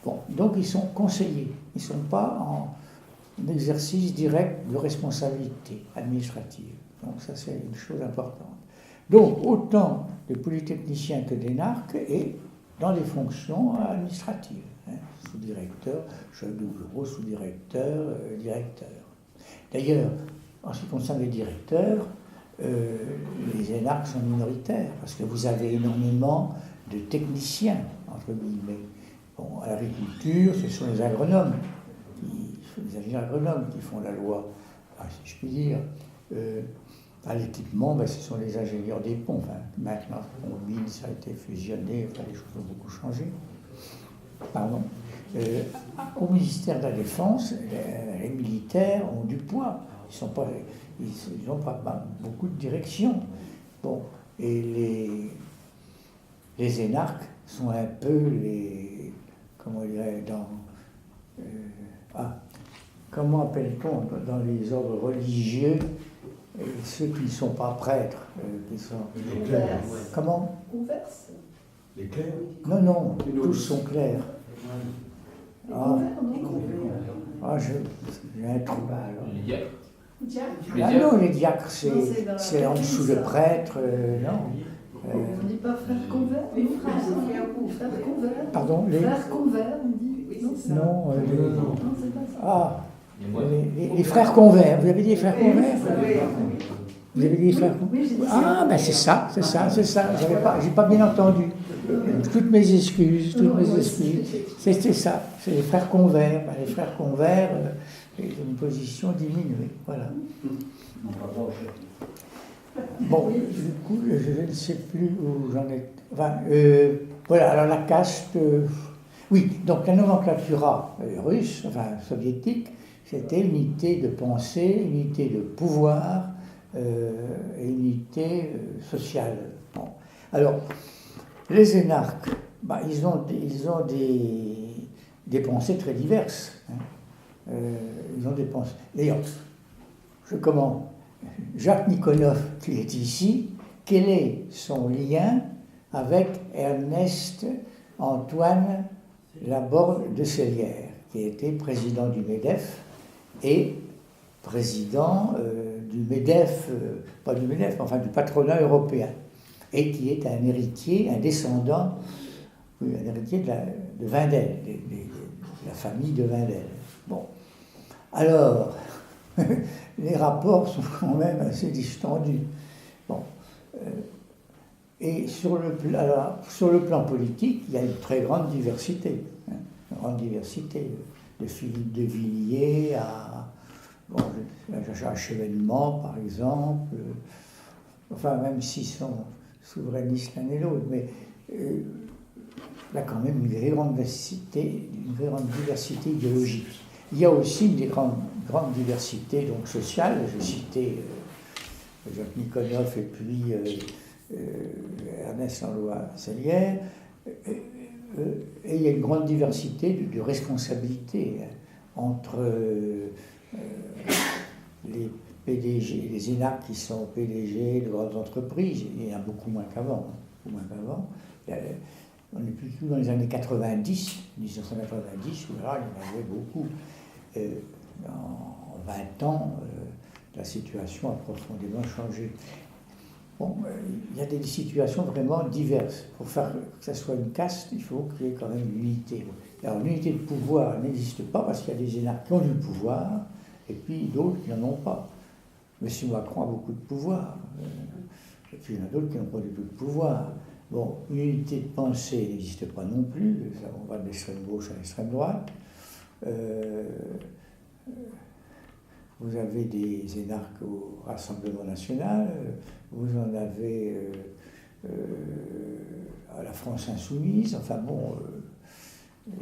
Bon, donc ils sont conseillers, ils ne sont pas en exercice direct de responsabilité administrative. Donc ça, c'est une chose importante. Donc autant de polytechniciens que d'énarques et dans les fonctions administratives. Sous-directeur, chef de bureau, sous-directeur, directeur. D'ailleurs, en ce qui concerne les directeurs, les énarques sont minoritaires parce que vous avez énormément de techniciens, entre guillemets. Bon, à l'agriculture, ce sont les agronomes, qui font la loi, si je puis dire. À l'équipement, ce sont les ingénieurs des ponts. Enfin, maintenant, Combine, ça a été fusionné, les choses ont beaucoup changé. Pardon. Au ministère de la Défense, les militaires ont du poids. Ils n'ont pas beaucoup de direction. Bon, et les énarques sont un peu les... Comment dirais comment appelle-t-on dans les ordres religieux ceux qui ne sont pas prêtres, qui sont... Les clercs. Comment? Converse. Les clercs? Non, tous sont clercs. J'ai un trou. Les diacres. Non, les diacres, c'est en dessous de prêtre, non. On ne dit pas frère convert? Frère convert. Pardon, Frère convert, on dit. Non, c'est pas ça. Les frères convers. Vous avez dit les frères convers? Vous avez dit les frères convers? C'est ça. J'ai pas bien entendu. Toutes mes excuses. C'était ça. C'est les frères convers. Les frères convers, une position diminuée. Voilà. Bon, du coup, je ne sais plus où j'en ai. Voilà, alors la caste. Oui, donc la nomenclatura russe, soviétique, c'était unité de pensée, unité de pouvoir et unité sociale. Bon. Alors, les énarques, ils ont des pensées très diverses. Ils ont des pensées. D'ailleurs, Jacques Nikonov, qui est ici, quel est son lien avec Ernest Antoine Laborde de Sellières, qui était président du MEDEF et président du MEDEF, pas du MEDEF, mais enfin du patronat européen, et qui est un héritier, un descendant, oui, un héritier de Wendel, de la famille de Wendel. Bon. Alors, les rapports sont quand même assez distendus. Bon. Et sur le plan politique, il y a une très grande diversité. Une grande diversité. De Philippe de Villiers à Chevènement, par exemple. Enfin, même s'ils sont souverainistes l'un et l'autre, mais il y a quand même une très grande diversité idéologique. Il y a aussi une grande diversité donc, sociale. Je citais Jacques Nikonov et puis Ernest Langlois-Sellière. Et il y a une grande diversité de responsabilités entre les PDG, les énarques qui sont PDG de grandes entreprises. Il y en a beaucoup moins qu'avant. On est plutôt dans les années 90, 1990, où là, il y en avait beaucoup. En 20 ans, la situation a profondément changé. Bon, il y a des situations vraiment diverses. Pour faire que ça soit une caste, il faut qu'il y ait quand même une unité. Alors l'unité de pouvoir n'existe pas parce qu'il y a des énarques qui ont du pouvoir et puis d'autres qui n'en ont pas. M. Macron a beaucoup de pouvoir. Et puis il y en a d'autres qui n'ont pas du tout de pouvoir. Bon, une unité de pensée n'existe pas non plus. On va de l'extrême gauche à l'extrême droite. Vous avez des énarques au Rassemblement national, vous en avez à la France insoumise, enfin bon,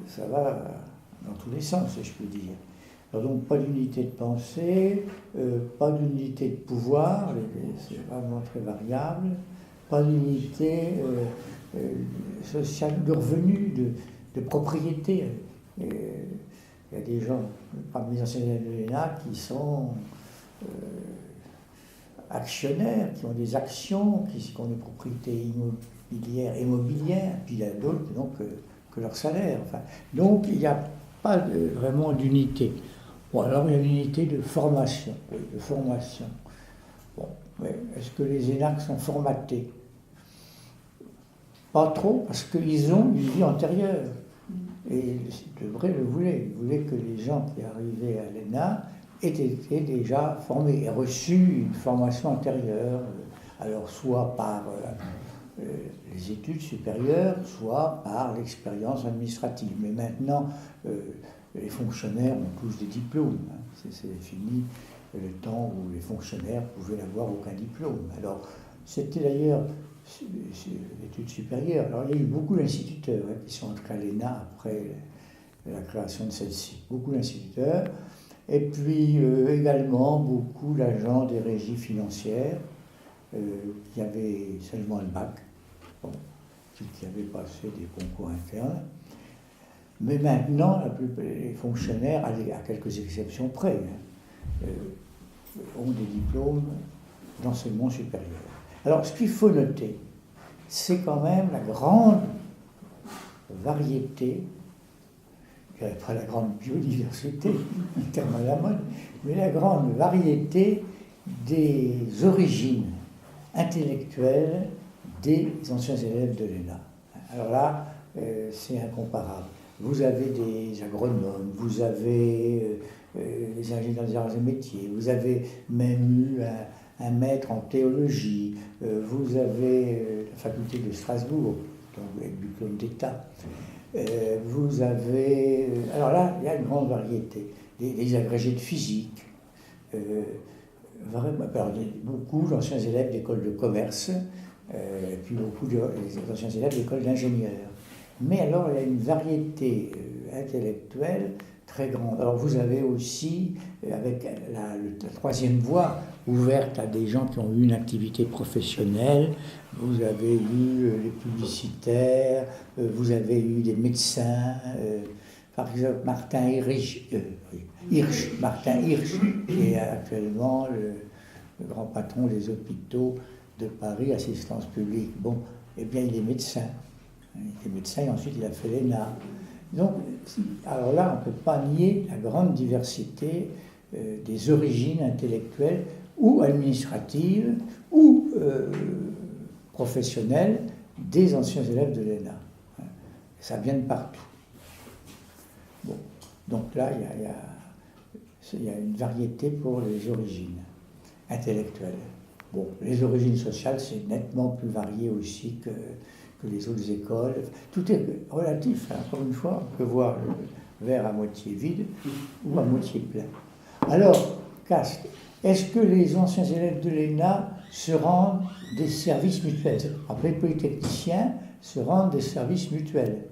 ça va dans tous les sens, si je peux dire. Alors donc pas d'unité de pensée, pas d'unité de pouvoir, c'est vraiment très variable, pas d'unité sociale de revenus, de propriété. Il y a des gens, parmi les anciens élèves de l'ENA, qui sont actionnaires, qui ont des actions, qui ont des propriétés immobilières, puis il y a d'autres qui n'ont que leur salaire. Enfin, donc il n'y a pas vraiment d'unité. Bon, alors il y a une unité de formation. Oui, de formation. Bon, mais est-ce que les énarques sont formatés? Pas trop, parce qu'ils ont une vie antérieure. Et Debré le voulait. Il voulait que les gens qui arrivaient à l'ENA étaient déjà formés et reçu une formation antérieure, alors soit par les études supérieures, soit par l'expérience administrative. Mais maintenant, les fonctionnaires ont tous des diplômes. C'est fini le temps où les fonctionnaires pouvaient n'avoir aucun diplôme. Alors, c'était d'ailleurs l'étude supérieure. Alors, il y a eu beaucoup d'instituteurs qui sont entrés à l'ENA après la création de celle-ci. Beaucoup d'instituteurs. Et puis également beaucoup d'agents des régies financières qui avaient seulement le bac, bon, qui avaient passé des concours internes. Mais maintenant, les fonctionnaires, à quelques exceptions près, ont des diplômes d'enseignement supérieur. Alors, ce qu'il faut noter, c'est quand même la grande variété, je dirais pas la grande biodiversité, un terme à la mode, mais la grande variété des origines intellectuelles des anciens élèves de l'ENA. Alors là, c'est incomparable. Vous avez des agronomes, vous avez des ingénieurs des arts et métiers, vous avez même eu un maître en théologie, vous avez la faculté de Strasbourg, donc avec diplôme d'État. Vous avez... alors là, il y a une grande variété. Des agrégés de physique, vraiment, beaucoup d'anciens élèves d'école de commerce, et puis beaucoup d'anciens élèves d'école d'ingénieurs. Mais alors, il y a une variété intellectuelle très grande. Alors, vous avez aussi, avec la troisième voie, ouverte à des gens qui ont eu une activité professionnelle, vous avez eu les publicitaires, vous avez eu des médecins, par exemple Martin Hirsch, qui est actuellement le grand patron des hôpitaux de Paris, assistance publique. Bon, eh bien, il est médecin. Il était médecin et ensuite il a fait l'ENA. Donc, alors là, on ne peut pas nier la grande diversité des origines intellectuelles ou administratives ou professionnelles des anciens élèves de l'ENA. Ça vient de partout. Bon. Donc là, il y a une variété pour les origines intellectuelles. Bon, les origines sociales, c'est nettement plus varié aussi que les autres écoles. Tout est relatif, hein. Encore une fois, on peut voir le verre à moitié vide ou à moitié plein. Alors, Castres, est-ce que les anciens élèves de l'ENA se rendent des services mutuels? Après, les polytechniciens se rendent des services mutuels.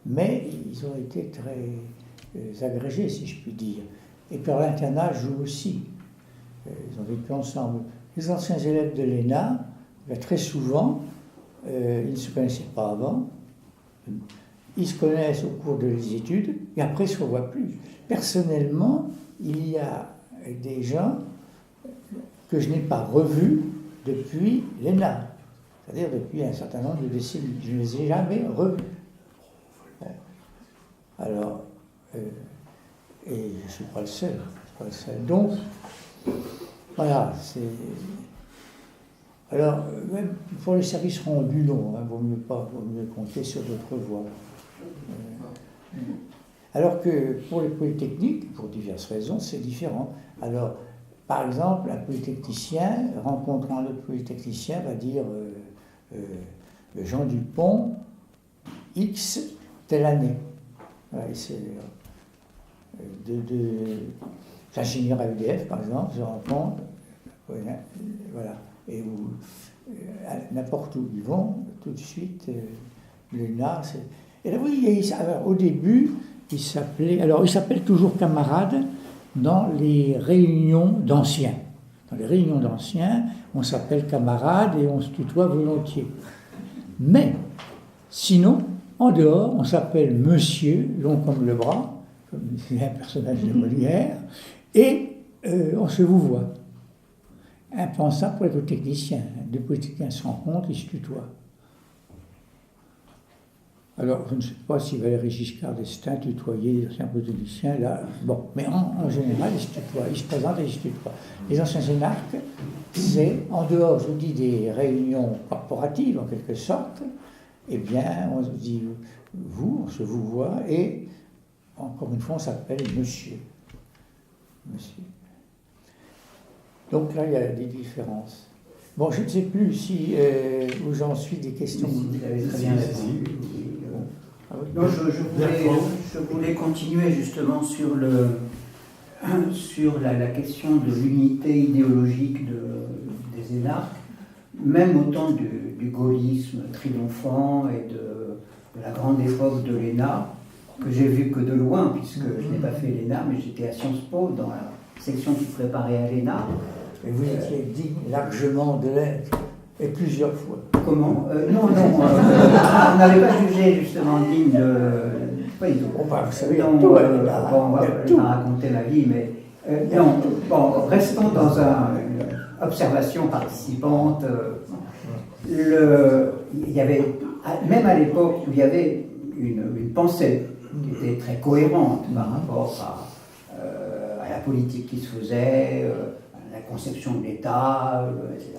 Mais ils ont été très agrégés, si je puis dire. Et puis l'internat joue aussi. Ils ont vécu ensemble. Les anciens élèves de l'ENA, très souvent, ils ne se connaissaient pas avant. Ils se connaissent au cours des études et après ils ne se revoient plus. Personnellement, il y a des gens que je n'ai pas revus depuis l'ENA, c'est-à-dire depuis un certain nombre de décennies. Je ne les ai jamais revus. Alors, et je ne suis pas le seul. Donc, voilà, c'est... Alors, même pour les services rendus, non, il vaut mieux compter sur d'autres voies. Alors que pour les polytechniques, pour diverses raisons, c'est différent. Alors, par exemple, un polytechnicien, rencontrant un autre polytechnicien, va dire Jean Dupont, X, telle année. Voilà, c'est l'ingénieur à EDF, par exemple, se rencontre, voilà, et n'importe où ils vont, tout de suite, l'ENA, et là, oui, alors, au début, il s'appelle toujours camarade dans les réunions d'anciens. Dans les réunions d'anciens, on s'appelle camarade et on se tutoie volontiers. Mais, sinon, en dehors, on s'appelle monsieur, long comme le bras, comme c'est un personnage de Molière, et on se vouvoie. Impensable pour les polytechniciens. Deux polytechniciens se rencontrent, ils se tutoient. Alors, je ne sais pas si Valéry Giscard d'Estaing tutoyait les anciens polytechniciens, là, bon, mais en général, ils se tutoient, ils se présentent et ils se tutoient. Les anciens énarques, c'est, en dehors, je vous dis, des réunions corporatives, en quelque sorte, eh bien, on se dit, on se vouvoie, et, encore une fois, on s'appelle monsieur. Monsieur. Donc là, il y a des différences. Bon, je ne sais plus si où j'en suis des questions. Vous avez très bien répondu. Non, je voulais continuer justement sur la question de l'unité idéologique des énarques, même au temps du gaullisme triomphant et de la grande époque de l'ENA, que j'ai vu que de loin, puisque je n'ai pas fait l'ENA, mais j'étais à Sciences Po dans la section qui préparait à l'ENA. Et vous étiez digne largement de l'être, et plusieurs fois. Comment Non, on n'avait pas jugé justement digne de... Pas du tout. Vous savez, non, tout, je vais pas raconter ma vie, mais non, bon, restons dans une observation participante. Il y avait, même à l'époque où il y avait une pensée qui était très cohérente par rapport à la politique qui se faisait, la conception de l'État, etc.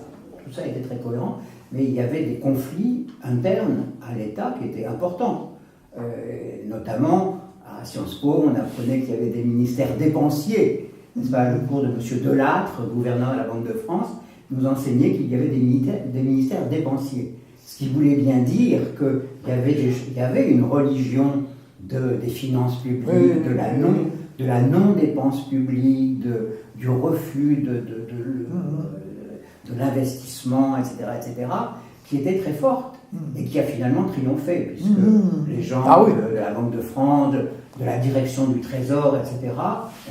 Tout ça était très cohérent, mais il y avait des conflits internes à l'État qui étaient importants. Notamment, à Sciences Po, on apprenait qu'il y avait des ministères dépensiers. N'est-ce pas, le cours de M. Delattre, gouverneur de la Banque de France, nous enseignait qu'il y avait des ministères dépensiers. Ce qui voulait bien dire qu'il y avait une religion des finances publiques, de la non-dépense publique, du refus de l'investissement, etc., qui était très forte et qui a finalement triomphé, puisque les gens de la Banque de France, de la direction du Trésor, etc.,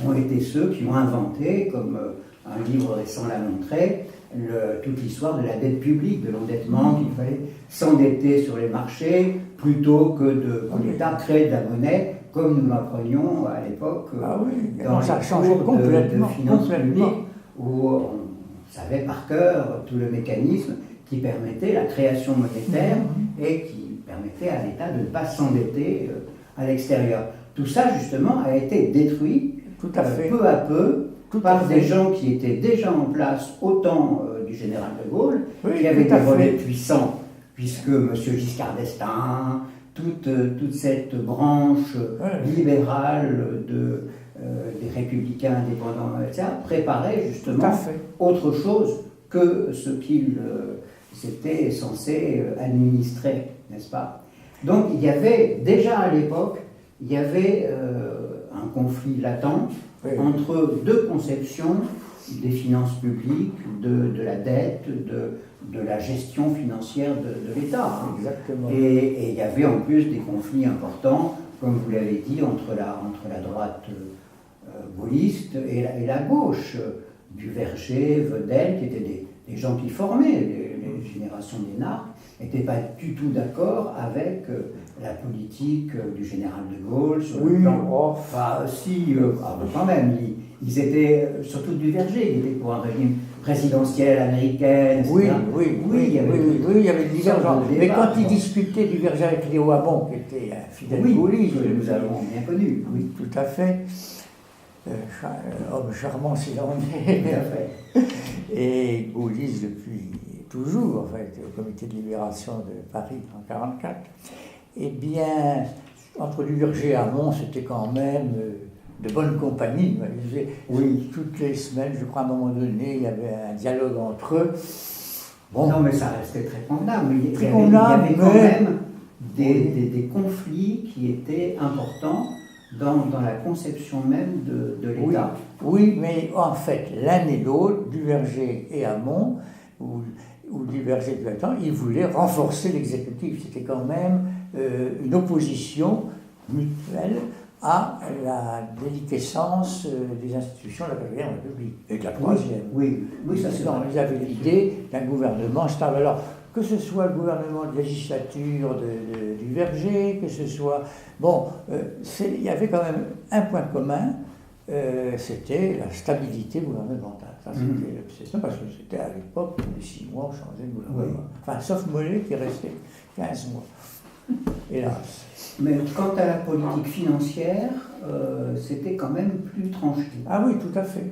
ont été ceux qui ont inventé, comme un livre récent l'a montré, toute l'histoire de la dette publique, de l'endettement, qu'il fallait s'endetter sur les marchés plutôt que l'État crée de la monnaie, comme nous l'apprenions à l'époque dans les cours de finances publiques, où on savait par cœur tout le mécanisme qui permettait la création monétaire et qui permettait à l'État de ne pas s'endetter à l'extérieur. Tout ça, justement, a été détruit peu à peu par des gens qui étaient déjà en place au temps du général de Gaulle, oui, qui avaient des relais puissants, puisque M. Giscard d'Estaing, toute cette branche libérale des républicains indépendants, etc., préparait justement autre chose que ce qu'ils étaient censés administrer, n'est-ce pas? Donc il y avait déjà à l'époque, il y avait un conflit latent entre deux conceptions des finances publiques, de la dette, de la gestion financière de l'État. Exactement. Et il y avait en plus des conflits importants, comme vous l'avez dit, entre la droite gaulliste et la gauche, Duverger, Vedel, qui étaient des gens qui formaient les générations d'Énarque, n'étaient pas du tout d'accord avec la politique du général de Gaulle sur le plan. Enfin, quand même, ils étaient, surtout Duverger, il était pour un régime présidentiel américain. Oui, il y avait des divergences. Mais quand il discutait Duverger avec Léo Hamon, qui était un fidèle gaulliste, que nous avons bien connu. Oui, tout à fait. Homme charmant s'il en est. Tout à fait. Et gaulliste depuis toujours, en fait, au comité de libération de Paris en 1944. Eh bien, entre Duverger et Hamon, c'était quand même de bonne compagnie. Toutes les semaines, je crois, à un moment donné, il y avait un dialogue entre eux. Bon. Non, mais ça restait très convenable. Il y avait quand même des conflits qui étaient importants dans la conception même de l'État. Oui, mais en fait, l'un et l'autre, Duverger et Hamon, ou Duverger du temps, ils voulaient renforcer l'exécutif. C'était quand même une opposition mutuelle à la déliquescence des institutions de la 4e République et de la 3e. Oui, ça c'est vrai. Ils avaient l'idée d'un gouvernement stable. Alors, que ce soit le gouvernement de législature de Duverger, que ce soit... Bon, il y avait quand même un point commun, c'était la stabilité gouvernementale. Ça, c'était l'obsession, parce que c'était à l'époque, tous les 6 mois, on changeait de gouvernement. Enfin, sauf Mollet qui restait 15 mois, hélas. Mais quant à la politique financière, c'était quand même plus tranché. Ah oui, tout à fait.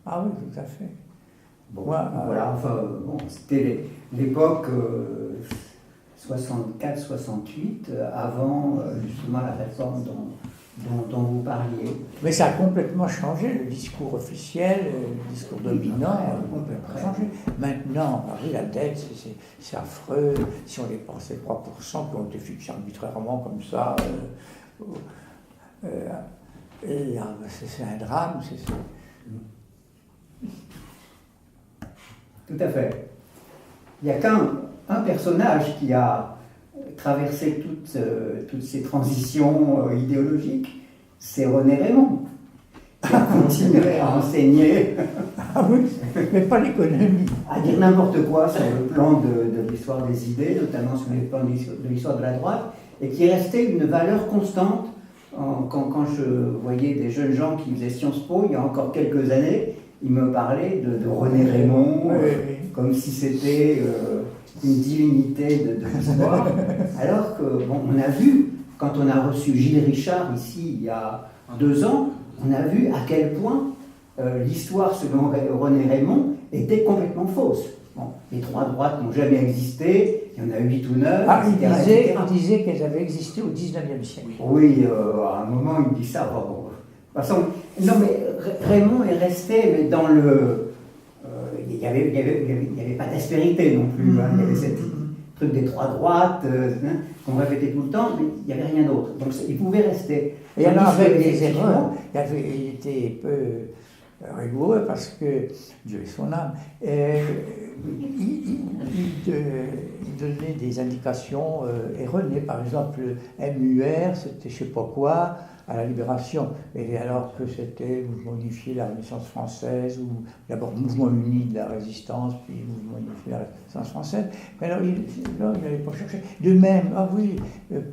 Ah oui, tout à fait. Bon, voilà, c'était l'époque 64-68, avant justement la réforme dont vous parliez. Mais ça a complètement changé, le discours officiel, le discours dominant a complètement changé. Maintenant, la dette, c'est affreux. Si on dépensait 3% qui ont été fixés arbitrairement comme ça, c'est un drame. Tout à fait. Il n'y a qu'un personnage qui a traversé toutes ces transitions idéologiques, c'est René Raymond, qui a continué à enseigner. Ah oui, mais pas l'économie. À dire n'importe quoi sur le plan de l'histoire des idées, notamment sur le plan de l'histoire de la droite, et qui est resté une valeur constante. Quand je voyais des jeunes gens qui faisaient Sciences Po, il y a encore quelques années, ils me parlaient de René Raymond, comme si c'était une divinité de l'histoire. Alors que, on a vu, quand on a reçu Gilles Richard ici, il y a 2 ans, on a vu à quel point l'histoire selon René Raymond était complètement fausse. Les 3 droites n'ont jamais existé, il y en a 8 ou 9. Ah, il disait qu'elles avaient existé au 19e siècle. Oui, à un moment, il dit ça. De toute façon, non, mais Raymond est resté, mais dans le... il n'y avait pas d'aspérité non plus. Il y avait ce truc des 3 droites qu'on répétait tout le temps, mais il n'y avait rien d'autre. Donc il pouvait rester. Et alors, avec des erreurs, il était peu rigoureux parce que, Dieu ait son âme, il donnait des indications erronées. Par exemple, MUR, c'était je ne sais pas quoi, à la Libération, et alors que c'était mouvement unifié de la Renaissance française, ou d'abord mouvement uni de la Résistance, puis mouvement unifié de la Résistance française. Mais alors, il n'allait pas chercher. De même,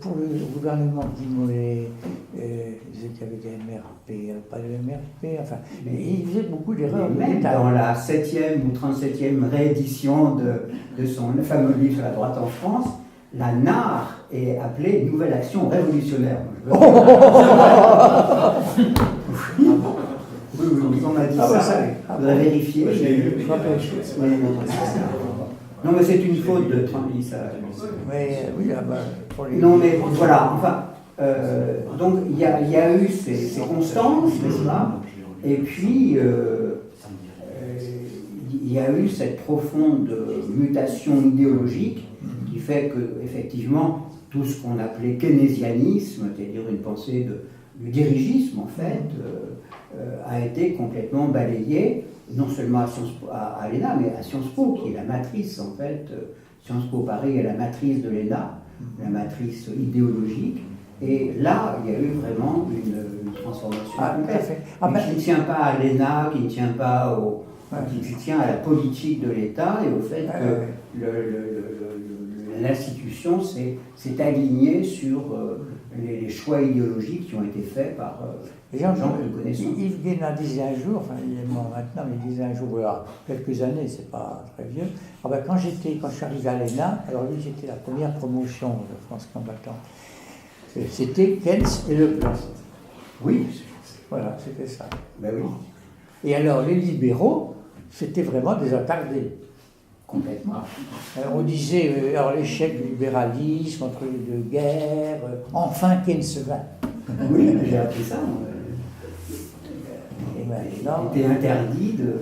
pour le gouvernement de Guy Mollet, il disait qu'il y avait des MRP, pas de MRP, enfin, il faisait beaucoup d'erreurs. Même dans la 7e ou 37e réédition de son fameux livre sur la droite en France, la NAR est appelée Nouvelle Action Révolutionnaire. Je Oui, on m'a dit ça. Vous avez vérifié. J'ai eu. Non, mais c'est une faute de Trumpi, ça. Mais oui, pour les... Non, mais voilà, enfin, donc il y a eu ces constances, n'est-ce pas? Et puis, il y a eu cette profonde mutation idéologique qui fait que, effectivement, tout ce qu'on appelait keynésianisme, c'est-à-dire une pensée du dirigisme, en fait, a été complètement balayé, non seulement à l'ENA, mais à Sciences Po, qui est la matrice, en fait. Sciences Po Paris est la matrice de l'ENA, la matrice idéologique. Et là, il y a eu vraiment une transformation complète. Qui ne tient pas à l'ENA, qui ne tient pas qui tient à la politique de l'État et au fait que l'institution s'est alignée sur les choix idéologiques qui ont été faits par les gens que nous connaissons. Yves Guéna disait un jour, enfin il est mort maintenant, mais il disait un jour, voilà, quelques années, c'est pas très vieux, quand je suis arrivé à l'ENA, alors lui c'était la première promotion de France Combattant, c'était Keynes et Leclerc. Oui. Voilà, c'était ça. Ben oui. Et alors les libéraux, c'était vraiment des attardés. Complètement. On disait, alors l'échec du libéralisme entre les deux guerres, enfin Keynes vint. Oui, j'ai appris ça. Et maintenant, il était interdit de...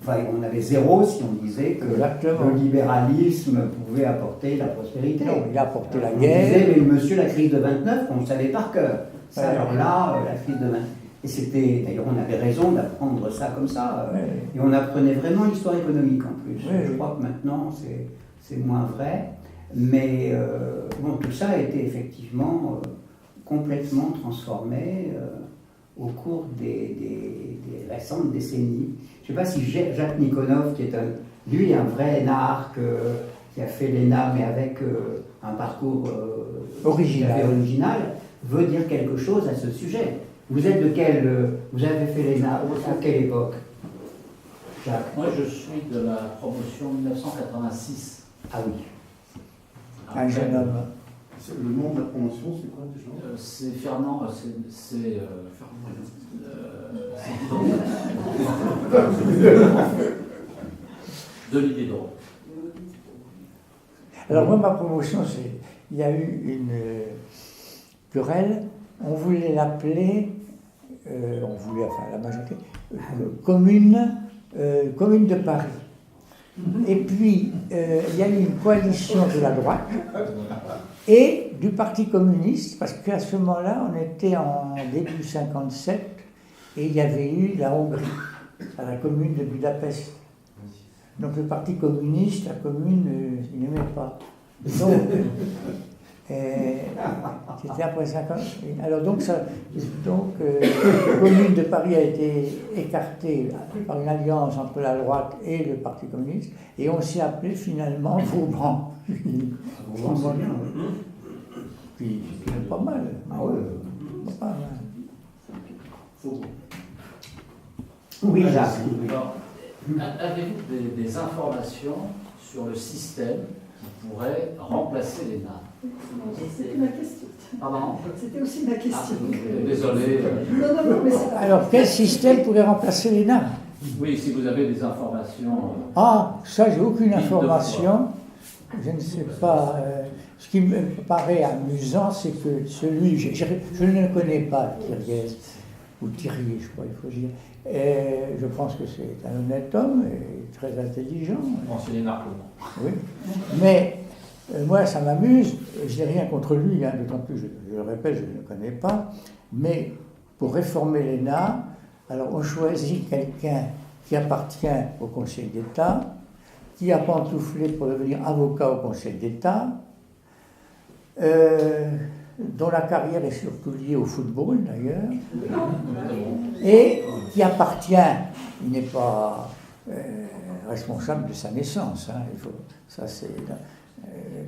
Enfin, on avait zéro si on disait que exactement. Le libéralisme pouvait apporter la prospérité. Non, il a apporté la on guerre. Disait, mais monsieur, la crise de 29, on le savait par cœur. Ça, alors là, la crise de 29... Et c'était, d'ailleurs, on avait raison d'apprendre ça comme ça. Et on apprenait vraiment l'histoire économique en plus. Je crois que maintenant, c'est moins vrai. Mais bon, tout ça a été effectivement complètement transformé au cours des récentes décennies. Je ne sais pas si Jacques Nikonov, qui est lui un vrai énarque, qui a fait l'ENA, mais avec un parcours original, veut dire quelque chose à ce sujet. Vous êtes de quel... vous avez fait l'ENA à quelle époque, Jacques? Moi, je suis de la promotion 1986. Ah oui. Un jeune homme. Le nom de la promotion, c'est quoi déjà? C'est Fernand... de l'idée d'Europe. Alors moi, ma promotion, il y a eu une querelle. On voulait l'appeler, la majorité, commune de Paris. Et puis, il y a eu une coalition de la droite et du Parti communiste, parce qu'à ce moment-là, on était en début 57, et il y avait eu la Hongrie, à la commune de Budapest. Donc le Parti communiste, la commune, il n'aimait pas. Donc, c'était après 50. Alors donc, la commune de Paris a été écartée par une alliance entre la droite et le Parti communiste, et on s'est appelé finalement Vauban. Vauban, c'est bien. Puis c'était pas mal. Ah ouais. Pas mal. Oui, Jacques. Alors, avez-vous des informations sur le système qui pourrait remplacer l'ENA? C'était ma question. Pardon? C'était aussi ma question. Désolé. Non, mais c'est pas... Alors, quel système pourrait remplacer l'ENA? Oui, si vous avez des informations. Ah, ça, j'ai aucune information. Je ne sais pas. Ce qui me paraît amusant, c'est que celui, je ne le connais pas, Thiriez, ou Thirier, je crois, il faut dire. Je pense que c'est un honnête homme et très intelligent. Ancien narco. Oui. Mais moi, ça m'amuse. Je n'ai rien contre lui, hein, d'autant plus, je le répète, je ne le connais pas. Mais pour réformer l'ENA, alors on choisit quelqu'un qui appartient au Conseil d'État, qui a pantouflé pour devenir avocat au Conseil d'État, dont la carrière est surtout liée au football d'ailleurs, et qui appartient, il n'est pas responsable de sa naissance, hein, ça c'est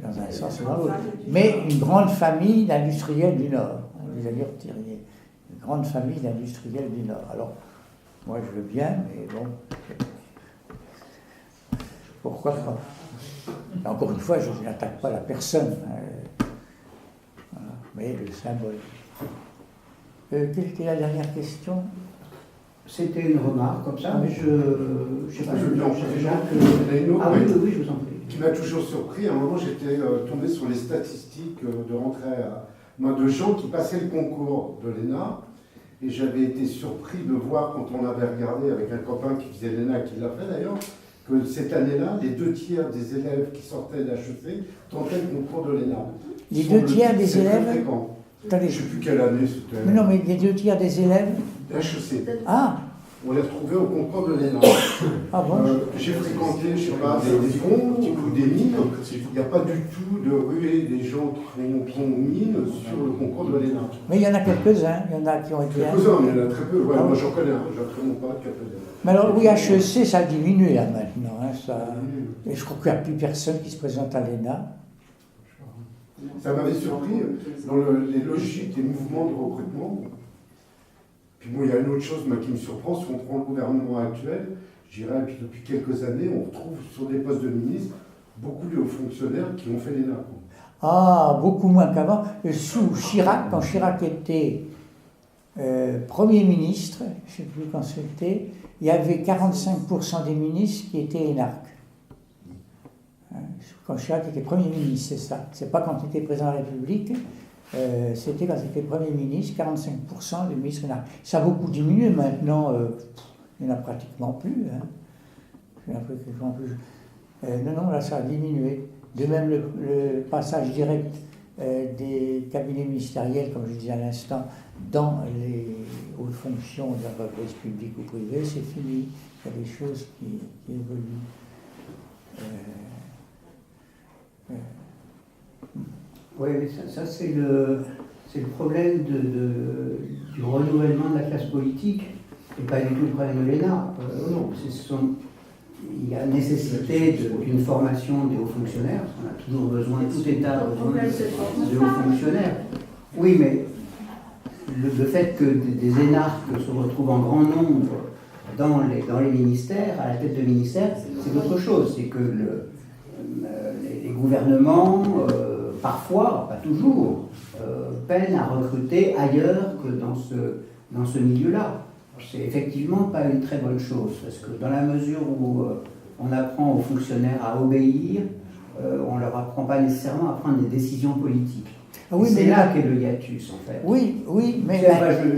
dans un sens ou dans l'autre, mais une grande famille d'industriels du Nord, on les a dit Thirier, une grande famille d'industriels du Nord. Alors, moi je veux bien, mais bon, pourquoi pas? Et encore une fois, je n'attaque pas la personne, hein, voilà, mais le symbole. Quelle était la dernière question? C'était une remarque comme ça, mais je sais pas. Je veux bien en je- faire Ah oui, oui, je vous en prie. qui m'a toujours surpris. À un moment, j'étais tombé sur les statistiques de rentrée de gens qui passaient le concours de l'ENA. Et j'avais été surpris de voir, quand on avait regardé avec un copain qui faisait l'ENA, qui l'a fait d'ailleurs, que cette année-là, les 2 tiers des élèves qui sortaient de l'HEC tentaient le concours de l'ENA. Les 2 tiers des C'est très élèves. fréquent. Attendez. Je ne sais plus quelle année c'était. Mais non, mais les 2 tiers des élèves. HEC. Ah, On les retrouvait au concours de l'ENA. ah bon. J'ai fréquenté, je sais pas, des ponts ou des mines. Il n'y a pas du tout de ruée des gens qui font mine sur le concours de l'ENA. Mais il y en a quelques-uns, il y en a qui ont été. Quelques-uns, mais il y en a très peu. Ouais, Ah moi oui. j'en connais un, j'en pas quelques-uns. Mais alors, oui, HEC, ça a diminué là maintenant. Hein, et je crois qu'il n'y a plus personne qui se présente à l'ENA. Ça m'avait surpris dans les logiques des mouvements de recrutement. Puis bon, il y a une autre chose qui me surprend, si on prend le gouvernement actuel, je dirais, puis depuis quelques années, on retrouve sur des postes de ministres beaucoup de hauts fonctionnaires qui ont fait l'ENA. Ah, beaucoup moins qu'avant. Sous Chirac, quand Chirac était Premier ministre, je ne sais plus quand c'était, il y avait 45% des ministres qui étaient énarques. Quand Chirac était Premier ministre, c'est ça. C'est pas quand il était président de la République, c'était quand il était Premier ministre, 45% des ministres énarques. Ça a beaucoup diminué maintenant, il n'y en a pratiquement plus. Hein. Il y en a pratiquement plus. Non, là ça a diminué. De même, le passage direct des cabinets ministériels, comme je disais à l'instant, dans les hautes fonctions de l'entreprise publique ou privée, c'est fini. Il y a des choses qui évoluent. Oui, mais ça c'est le problème du renouvellement de la classe politique, et pas du tout le problème de l'ENA. Non, il y a nécessité d'une formation des hauts fonctionnaires, on a toujours besoin, tout État a besoin de hauts fonctionnaires. Oui, mais le fait que des énarques se retrouvent en grand nombre dans les ministères, à la tête de ministères, c'est autre chose. C'est que les gouvernements, parfois, pas toujours, peinent à recruter ailleurs que dans ce milieu-là. C'est effectivement pas une très bonne chose, parce que dans la mesure où on apprend aux fonctionnaires à obéir, on ne leur apprend pas nécessairement à prendre des décisions politiques. Ah oui, c'est là qu'est le hiatus, en fait. Oui, mais...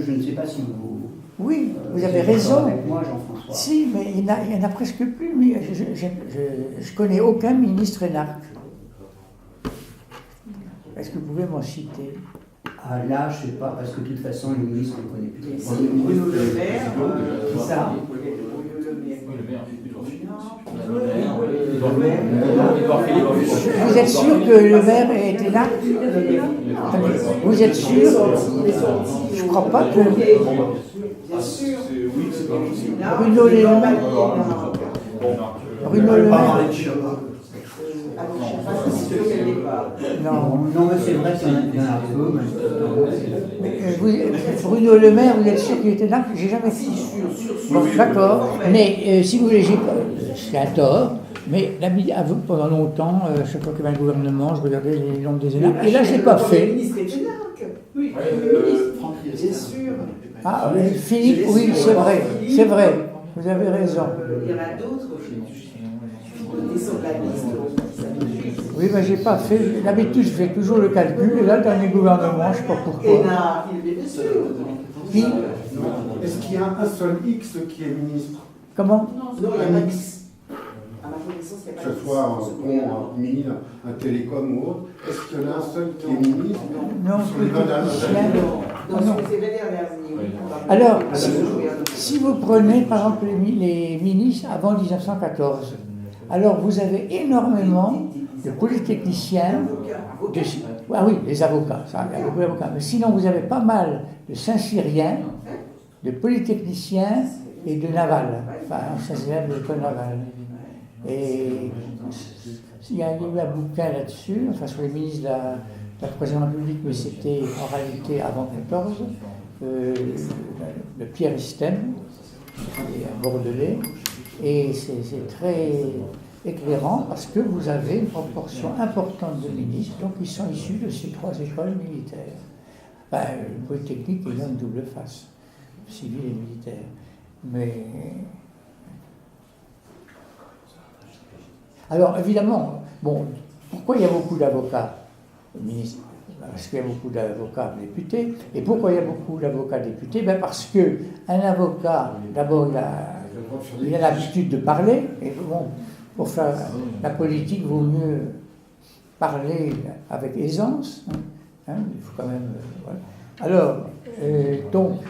Je ne sais pas si vous... Oui, vous avez raison. Avec moi, Jean-François. Si, mais il n'y en a presque plus. Mais je connais aucun ministre énarque. Est-ce que vous pouvez m'en citer? Ah là, je ne sais pas, parce que de toute façon, les ministres, on ne connaît plus. Bruno Le Maire, Qui ça? Vous êtes sûr que le maire est énarque? Vous êtes sûr? Je ne crois pas que... Bruno Le Maire. Bruno Le Maire. Non, mais c'est vrai qu'il y en a un peu. Bruno Le Maire, vous êtes sûr qu'il était là? J'ai jamais fait. Bon, d'accord. Mais si vous voulez, c'est à tort. Mais pendant longtemps, chaque fois qu'il y avait un gouvernement, je regardais les nombres des énarques. Et là, je n'ai pas fait. Le ministre est énarque. Oui, bien sûr. Ah, Philippe, oui, c'est vrai. C'est vrai. Vous avez raison. Il y en a d'autres qui sont de la liste. Oui, mais j'ai pas fait. D'habitude, je fais toujours le calcul. Et là, le dernier gouvernement, je ne sais pas pourquoi. Bien sûr. Qui? Est-ce qu'il y a un seul X qui est ministre? Comment? Non, il n'y a pas X. À ma connaissance, il n'y a pas Que ce soit un pont, un mine, un télécom ou autre, est-ce qu'il y en a un seul qui est ministre? Non, Sur les 20 dernières années? Non, sur les 20 dernières années. Alors, si vous prenez par exemple les ministres avant 1914, alors vous avez énormément de polytechniciens, ah oui, les avocats, ça, il y a beaucoup d'avocats, mais sinon vous avez pas mal de Saint-Cyriens, de polytechniciens et de navals, enfin anciens élèves de l'école navale. Et il y a eu un bouquin là-dessus, enfin sur les ministres de la Troisième République, mais c'était en réalité avant 14, de Pierre Estem, un Bordelais, et c'est très éclairant parce que vous avez une proportion importante de ministres donc, qui sont issus de ces 3 écoles militaires. Ben, le Polytechnique, il a une double face, civil et militaire. Mais. Alors, évidemment, bon, pourquoi il y a beaucoup d'avocats au ministère? Parce qu'il y a beaucoup d'avocats députés. Et pourquoi il y a beaucoup d'avocats députés? Ben parce qu'un avocat, d'abord, il a l'habitude de parler. Et bon, pour faire la politique, il vaut mieux parler avec aisance. Hein, il faut quand même. Voilà. Alors, donc,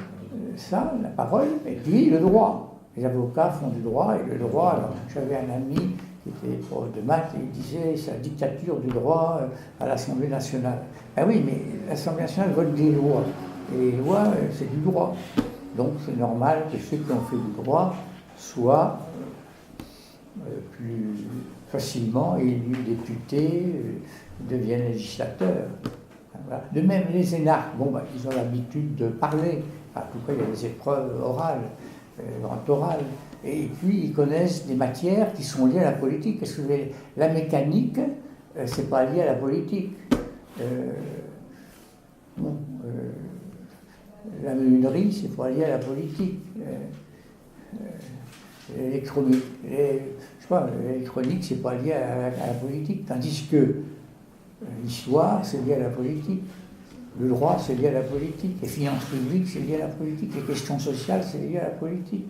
ça, la parole, et puis le droit. Les avocats font du droit, et le droit, alors, j'avais un ami qui était prof de maths, et il disait c'est la dictature du droit à l'Assemblée nationale. Ah oui, mais l'Assemblée nationale vote des lois, et les lois, c'est du droit. Donc c'est normal que ceux qui ont fait du droit soient plus facilement élus députés, deviennent législateurs. Voilà. De même, les énarques, bon, bah, ils ont l'habitude de parler. En tout cas, il y a des épreuves orales, orales. Et puis, ils connaissent des matières qui sont liées à la politique. Parce que la mécanique, c'est pas lié à la politique. La meunerie, c'est pas lié à la politique. L'électronique, c'est pas lié à la politique. Tandis que l'histoire, c'est lié à la politique. Le droit, c'est lié à la politique. Les finances publiques, c'est lié à la politique. Les questions sociales, c'est lié à la politique.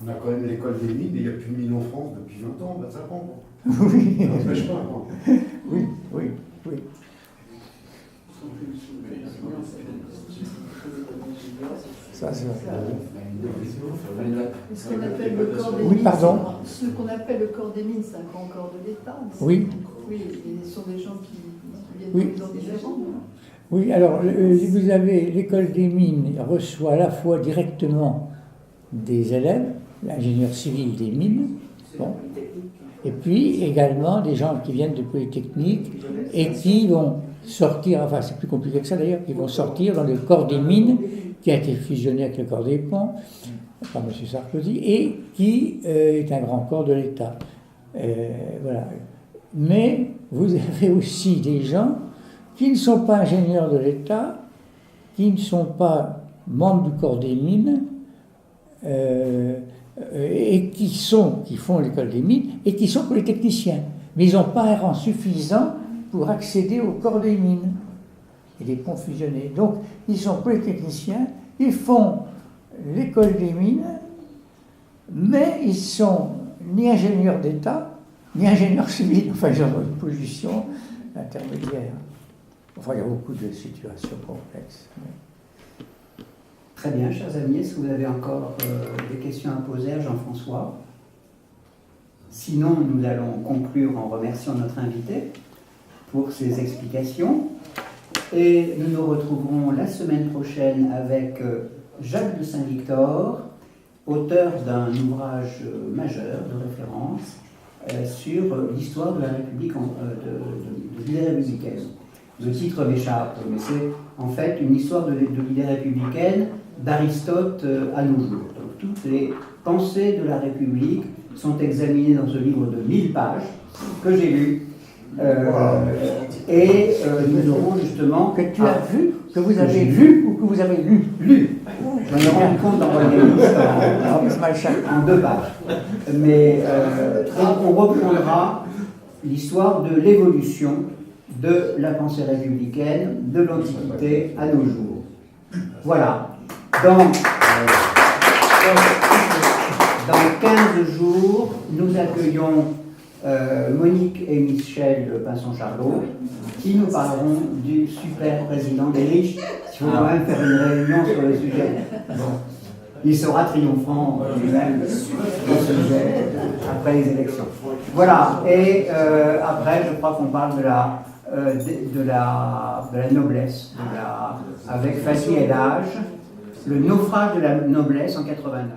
On a quand même l'école des mines, et il n'y a plus de mines en France depuis 20 ans, 25 ans. Oui. Ça n'empêche pas. Oui. Ça, c'est vrai. Ce qu'on appelle le corps des Oui, mines, pardon. ce qu'on appelle le corps des mines, c'est un grand corps de l'État. Oui. Oui, et ce sont des gens qui viennent Oui. des organisations. Oui, alors, vous avez l'école des mines reçoit à la fois directement des élèves, l'ingénieur civil des mines, bon, et puis également des gens qui viennent de Polytechnique et qui vont sortir, enfin c'est plus compliqué que ça d'ailleurs, qui vont sortir dans le corps des mines qui a été fusionné avec le corps des ponts par M. Sarkozy et qui est un grand corps de l'État. Voilà. Mais vous avez aussi des gens qui ne sont pas ingénieurs de l'État, qui ne sont pas membres du corps des mines, et qui font l'école des mines, et qui sont polytechniciens. Mais ils n'ont pas un rang suffisant pour accéder au corps des mines et des ponts fusionnés. Donc, ils sont polytechniciens, ils font l'école des mines, mais ils sont ni ingénieurs d'État, ni ingénieurs civils. Enfin, ils ont une position intermédiaire. Enfin, il y a beaucoup de situations complexes. Très bien, chers amis, est-ce que vous avez encore des questions à poser à Jean-François? Sinon, nous allons conclure en remerciant notre invité pour ses explications. Et nous nous retrouverons la semaine prochaine avec Jacques de Saint-Victor, auteur d'un ouvrage majeur de référence sur l'histoire de la République, de l'idée républicaine. Le titre m'échappe, mais c'est en fait une histoire de l'idée républicaine d'Aristote à nos jours. Donc, toutes les pensées de la République sont examinées dans ce livre de 1000 pages que j'ai lu. Et nous aurons justement... Que tu as vu, que vous avez vu ou que vous avez lu? Lu. Je me rends compte d'envoyer une liste en 2 pages. Mais on reprendra l'histoire de l'évolution de la pensée républicaine de l'Antiquité à nos jours. Voilà. Dans 15 jours, nous accueillons Monique et Michel Pinson-Charlot qui nous parleront du super président des riches. Il faut quand même faire une réunion sur le sujet. Bon. Il sera triomphant lui-même au sujet après les élections. Voilà. Et après, je crois qu'on parle de la noblesse, avec Fatih El Hadj, le naufrage de la noblesse en 89.